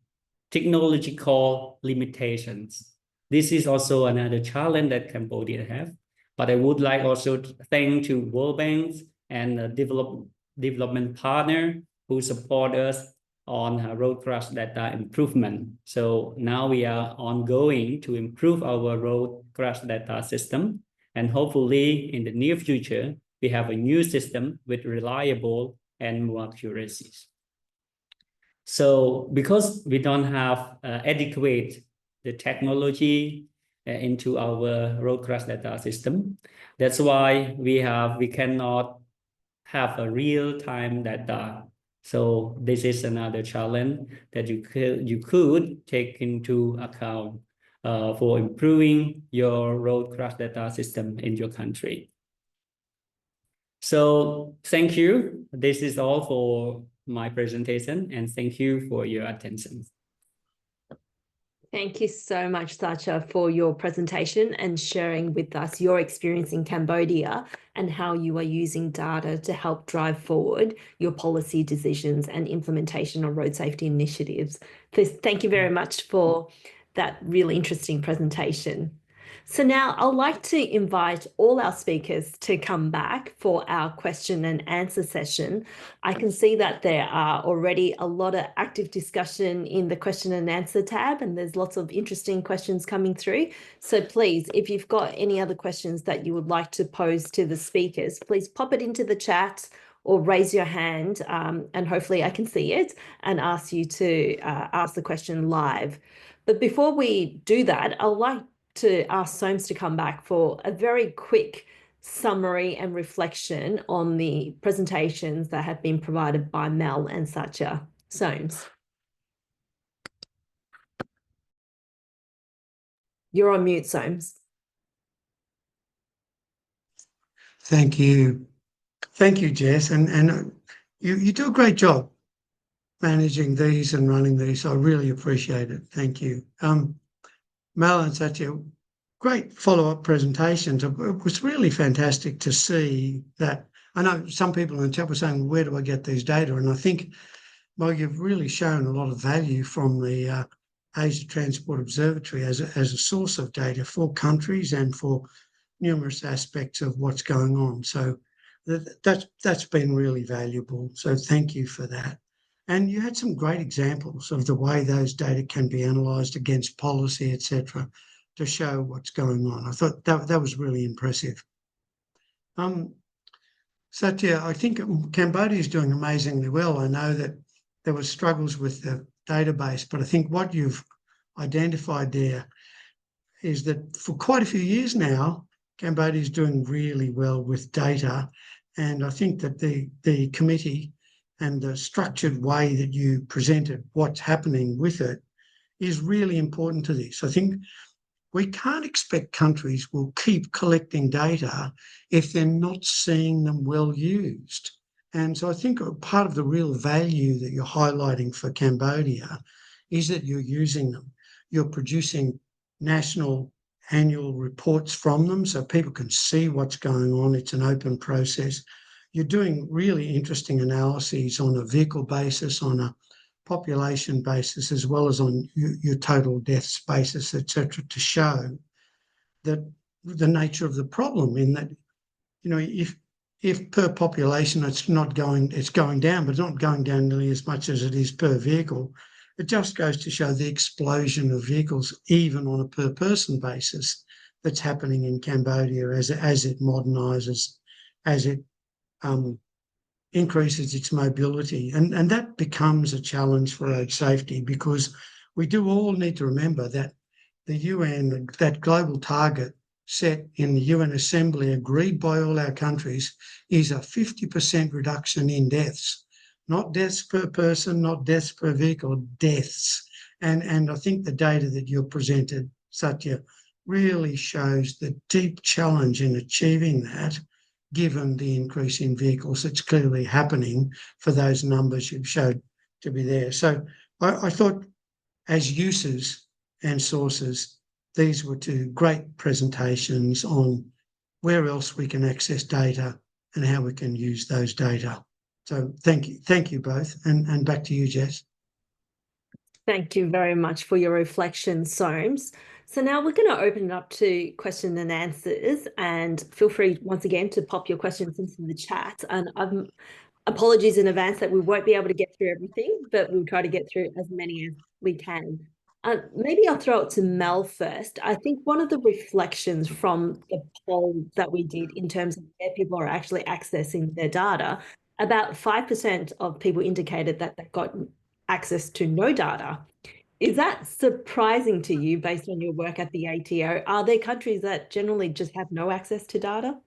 S4: technological limitations. This is also another challenge that Cambodia have. But I would like also to thank to World Bank and development partner who support us on road crash data improvement. So now we are ongoing to improve our road crash data system. And hopefully in the near future, we have a new system with reliable and more accuracies. So because we don't have adequate the technology, into our road crash data system. That's why we cannot have a real-time data. So this is another challenge that you could take into account for improving your road crash data system in your country. So thank you. This is all for my presentation, and thank you for your attention.
S2: Thank you so much, Sacha, for your presentation and sharing with us your experience in Cambodia and how you are using data to help drive forward your policy decisions and implementation of road safety initiatives. Thank you very much for that really interesting presentation. So now I'd like to invite all our speakers to come back for our question and answer session. I can see that there are already a lot of active discussion in the question and answer tab, and there's lots of interesting questions coming through. So please, if you've got any other questions that you would like to pose to the speakers, please pop it into the chat or raise your hand, and hopefully I can see it and ask you to ask the question live. But before we do that, I'd like to ask Soames to come back for a very quick summary and reflection on the presentations that have been provided by Mel and Sacha. Soames. You're on mute, Soames.
S1: Thank you. Thank you, Jess. And you do a great job managing these and running these. I really appreciate it. Thank you. Mel and Sacha, great follow-up presentations. It was really fantastic to see that. I know some people in the chat were saying, where do I get these data? And I think, well, you've really shown a lot of value from the Asia Transport Observatory as a source of data for countries and for numerous aspects of what's going on. So that's been really valuable. So thank you for that. And you had some great examples of the way those data can be analysed against policy, etc., to show what's going on. I thought that was really impressive. Satya, I think Cambodia is doing amazingly well. I know that there were struggles with the database, but I think what you've identified there is that for quite a few years now, Cambodia is doing really well with data. And I think that the committee and the structured way that you presented what's happening with it is really important to this. I think we can't expect countries will keep collecting data if they're not seeing them well used. And so I think part of the real value that you're highlighting for Cambodia is that you're using them. You're producing national annual reports from them so people can see what's going on. It's an open process. You're doing really interesting analyses on a vehicle basis, on a population basis, as well as on your total deaths basis, etc., to show that the nature of the problem in that, you know, if per population it's going down, but it's not going down nearly as much as it is per vehicle. It just goes to show the explosion of vehicles, even on a per person basis, that's happening in Cambodia as it modernises, as it increases its mobility. And that becomes a challenge for road safety, because we do all need to remember that the UN, that global target set in the UN Assembly, agreed by all our countries, is a 50% reduction in deaths. Not deaths per person, not deaths per vehicle, deaths. And I think the data that you presented, Satya, really shows the deep challenge in achieving that, given the increase in vehicles that's clearly happening for those numbers you've showed to be there. So I thought, as uses and sources, these were two great presentations on where else we can access data and how we can use those data. So thank you both, and back to you, Jess.
S2: Thank you very much for your reflection, Soames. So now we're going to open it up to question and answers, and feel free once again to pop your questions into the chat. And apologies in advance that we won't be able to get through everything, but we'll try to get through as many as we can. Maybe I'll throw it to Mel first. I think one of the reflections from the poll that we did in terms of where people are actually accessing their data, about 5% of people indicated that they've got access to no data. Is that surprising to you based on your work at the ATO? Are there countries that generally just have no access to data?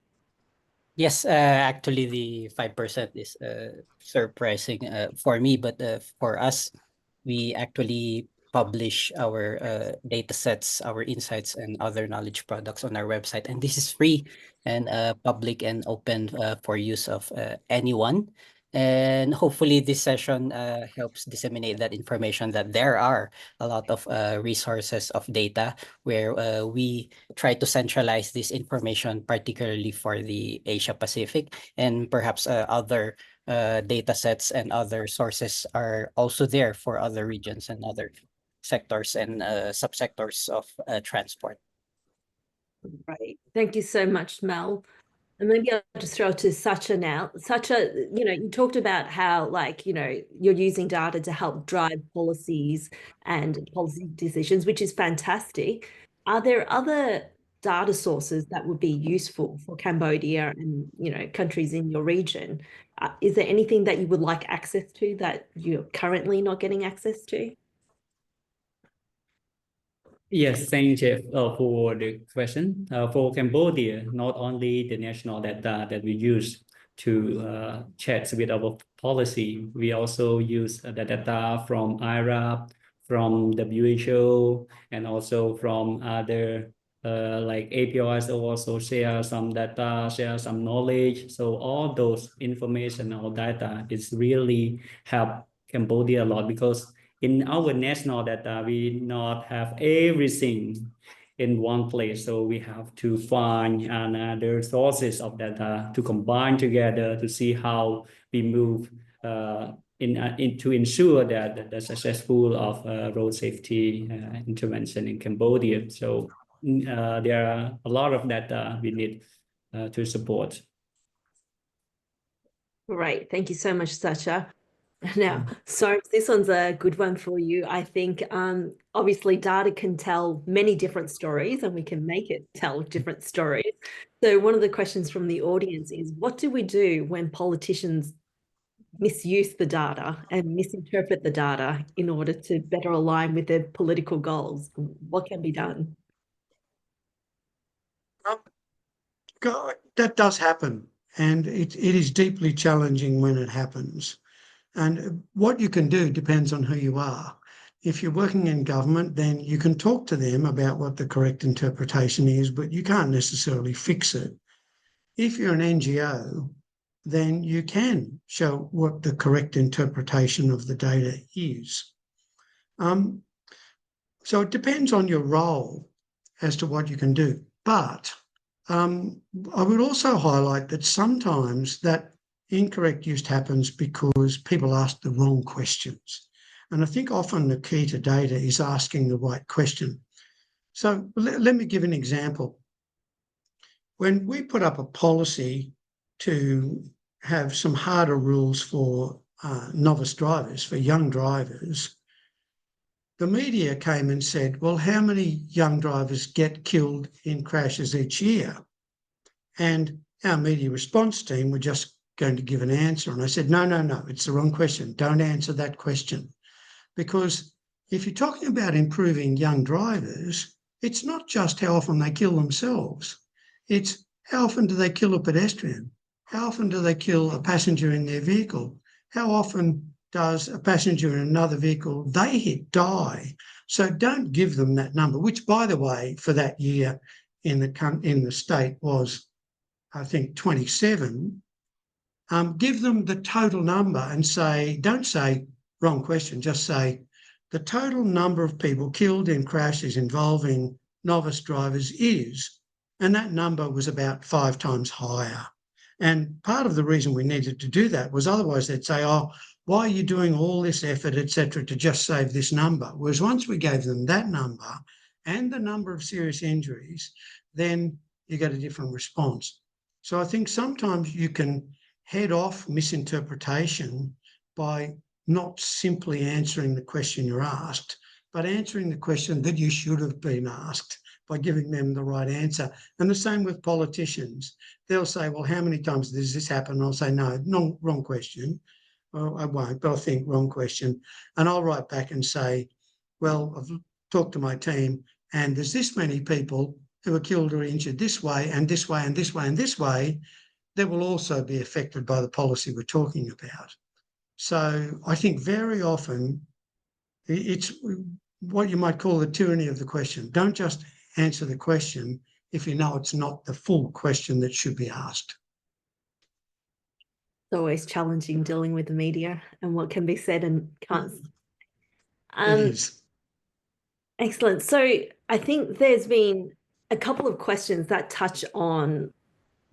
S3: Yes, actually, the 5% is surprising for me, but for us, we actually publish our data sets, our insights, and other knowledge products on our website. And this is free and public and open for use of anyone. And hopefully this session helps disseminate that information that there are a lot of resources of data where we try to centralize this information, particularly for the Asia Pacific, and perhaps other data sets and other sources are also there for other regions and other sectors and subsectors of transport.
S2: Right. Thank you so much, Mel. And maybe I'll just throw it to Sacha now. Sacha, you talked about how, you're using data to help drive policies and policy decisions, which is fantastic. Are there other data sources that would be useful for Cambodia and, countries in your region? Is there anything that you would like access to that you're currently not getting access to?
S4: Yes, thank you for the question. For Cambodia, not only the national data that we use to check with our policy, we also use the data from IRAP, from WHO, and also from other like APRSO also share some data, share some knowledge. So all those information or data is really help Cambodia a lot, because in our national data, we not have everything in one place. So we have to find another sources of data to combine together to see how we move in to ensure that the successful of road safety intervention in Cambodia. So there are a lot of data we need to support.
S2: Great. Thank you so much, Sacha. Now, so this one's a good one for you. I think obviously data can tell many different stories and we can make it tell different stories. So one of the questions from the audience is, what do we do when politicians misuse the data and misinterpret the data in order to better align with their political goals? What can be done?
S1: That does happen, and it is deeply challenging when it happens. And what you can do depends on who you are. If you're working in government, then you can talk to them about what the correct interpretation is, but you can't necessarily fix it. If you're an NGO, then you can show what the correct interpretation of the data is. So it depends on your role as to what you can do. But I would also highlight that sometimes that incorrect use happens because people ask the wrong questions. And I think often the key to data is asking the right question. So let me give an example. When we put up a policy to have some harder rules for novice drivers, for young drivers, the media came and said, well, how many young drivers get killed in crashes each year? And our media response team were just going to give an answer. And I said, no, it's the wrong question. Don't answer that question. Because if you're talking about improving young drivers, it's not just how often they kill themselves. It's how often do they kill a pedestrian? How often do they kill a passenger in their vehicle? How often does a passenger in another vehicle they hit die? So don't give them that number, which, by the way, for that year in the state was, I think, 27. Give them the total number and say, don't say wrong question, just say the total number of people killed in crashes involving novice drivers is, and that number was about 5 times higher. And part of the reason we needed to do that was otherwise they'd say, oh, why are you doing all this effort, et cetera, to just save this number? Whereas once we gave them that number and the number of serious injuries, then you get a different response. So I think sometimes you can head off misinterpretation by not simply answering the question you're asked, but answering the question that you should have been asked by giving them the right answer. And the same with politicians. They'll say, well, how many times does this happen? I'll say, no, wrong question. Well, I won't, but I'll think wrong question. And I'll write back and say, well, I've talked to my team and there's this many people who are killed or injured this way and this way and this way and this way, that will also be affected by the policy we're talking about. So I think very often it's what you might call the tyranny of the question. Don't just answer the question if you know it's not the full question that should be asked.
S2: It's always challenging dealing with the media and what can be said and can't.
S1: It is.
S2: Excellent. So I think there's been a couple of questions that touch on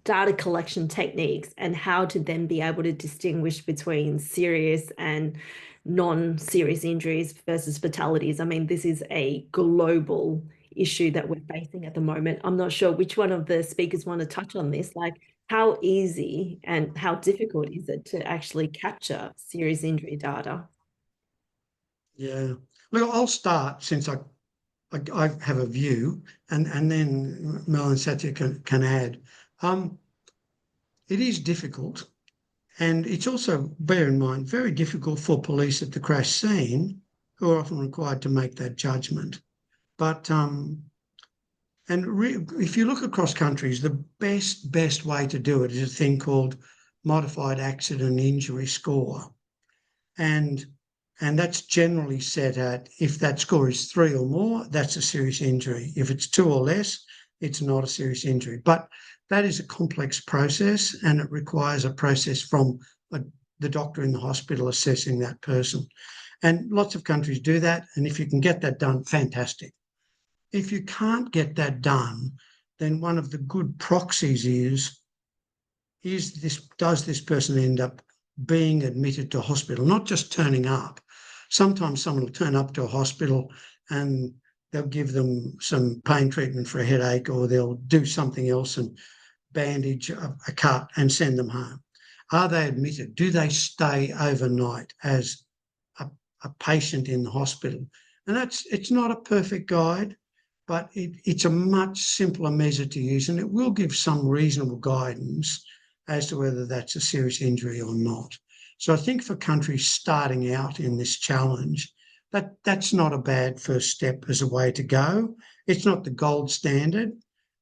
S2: data collection techniques and how to then be able to distinguish between serious and non-serious injuries versus fatalities. I mean, this is a global issue that we're facing at the moment. I'm not sure which one of the speakers want to touch on this, like how easy and how difficult is it to actually capture serious injury data?
S1: Yeah. Look, I'll start since I have a view, and then Mel and Satya can add. It is difficult, and it's also, bear in mind, very difficult for police at the crash scene, who are often required to make that judgment. But if you look across countries, the best way to do it is a thing called modified accident injury score, and that's generally set at, if that score is 3 or more, that's a serious injury. If it's 2 or less, it's not a serious injury. But that is a complex process, and it requires a process from the doctor in the hospital assessing that person. And lots of countries do that, and if you can get that done, fantastic. If you can't get that done, then one of the good proxies does this person end up being admitted to hospital, not just turning up. Sometimes someone will turn up to a hospital and they'll give them some pain treatment for a headache, or they'll do something else and bandage a cut and send them home. Are they admitted? Do they stay overnight as a patient in the hospital? And it's not a perfect guide, but it's a much simpler measure to use, and it will give some reasonable guidance as to whether that's a serious injury or not. So I think for countries starting out in this challenge, that's not a bad first step as a way to go. It's not the gold standard,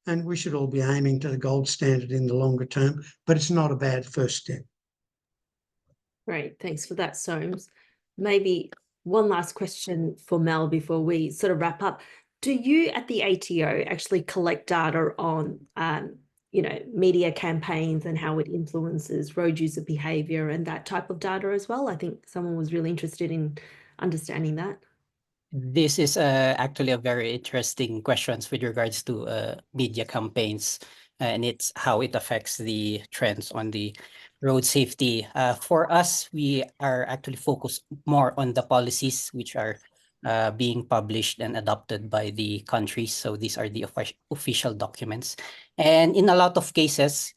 S1: and we should all be aiming to the gold standard in the longer term, but it's not a bad first step.
S2: Great, thanks for that, Soames. Maybe one last question for Mel before we sort of wrap up. Do you at the ATO actually collect data on media campaigns and how it influences road user behaviour and that type of data as well? I think someone was really interested in understanding that.
S3: This is actually a very interesting questions with regards to media campaigns, and it's how it affects the trends on the road safety. For us, we are actually focused more on the policies which are being published and adopted by the countries. So these are the official documents. And in a lot of cases,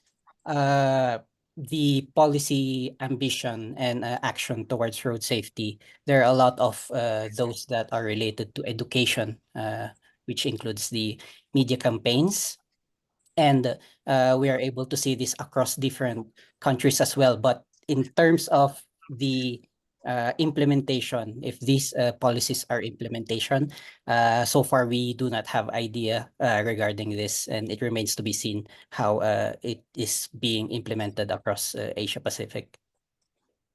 S3: the policy ambition and action towards road safety, there are a lot of those that are related to education, which includes the media campaigns. And we are able to see this across different countries as well. But in terms of the implementation, if these policies are implementation, so far we do not have idea regarding this, and it remains to be seen how it is being implemented across Asia Pacific.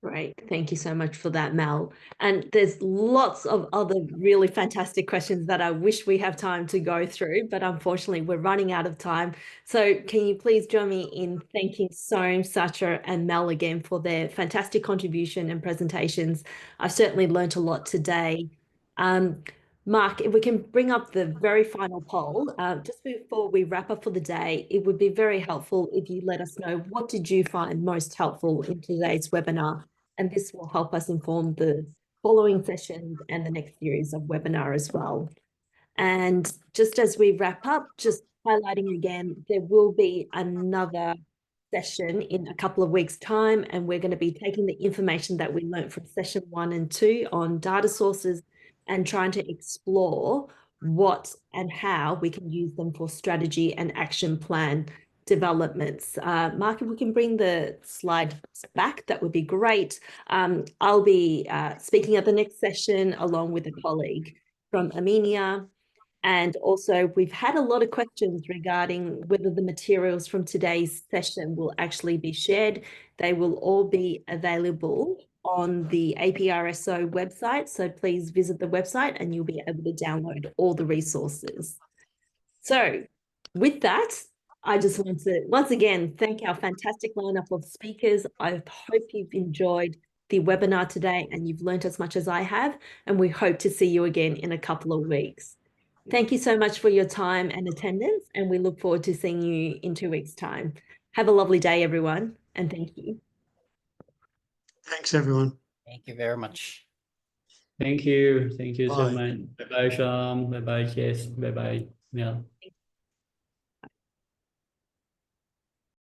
S2: Great. Thank you so much for that, Mel. And there's lots of other really fantastic questions that I wish we have time to go through, but unfortunately we're running out of time. So can you please join me in thanking Soames, Satya and Mel again for their fantastic contribution and presentations. I've certainly learnt a lot today. Mark, if we can bring up the very final poll, just before we wrap up for the day, it would be very helpful if you let us know what did you find most helpful in today's webinar, and this will help us inform the following sessions and the next series of webinar as well. And just as we wrap up, just highlighting again, there will be another session in a couple of weeks' time, and we're going to be taking the information that we learned from session 1 and 2 on data sources and trying to explore what and how we can use them for strategy and action plan developments. Mark, if we can bring the slide back, that would be great. I'll be speaking at the next session along with a colleague. from Armenia. And also, we've had a lot of questions regarding whether the materials from today's session will actually be shared. They will all be available on the APRSO website. So please visit the website and you'll be able to download all the resources. So with that, I just want to once again thank our fantastic lineup of speakers. I hope you've enjoyed the webinar today and you've learned as much as I have, and we hope to see you again in a couple of weeks. Thank you so much for your time and attendance, and we look forward to seeing you in 2 weeks' time. Have a lovely day, everyone, and thank you.
S1: Thanks, everyone.
S3: Thank you very much.
S4: Thank you so
S1: Bye.
S4: much. Bye bye, Sean. Bye bye, Jess. Bye bye, Mel.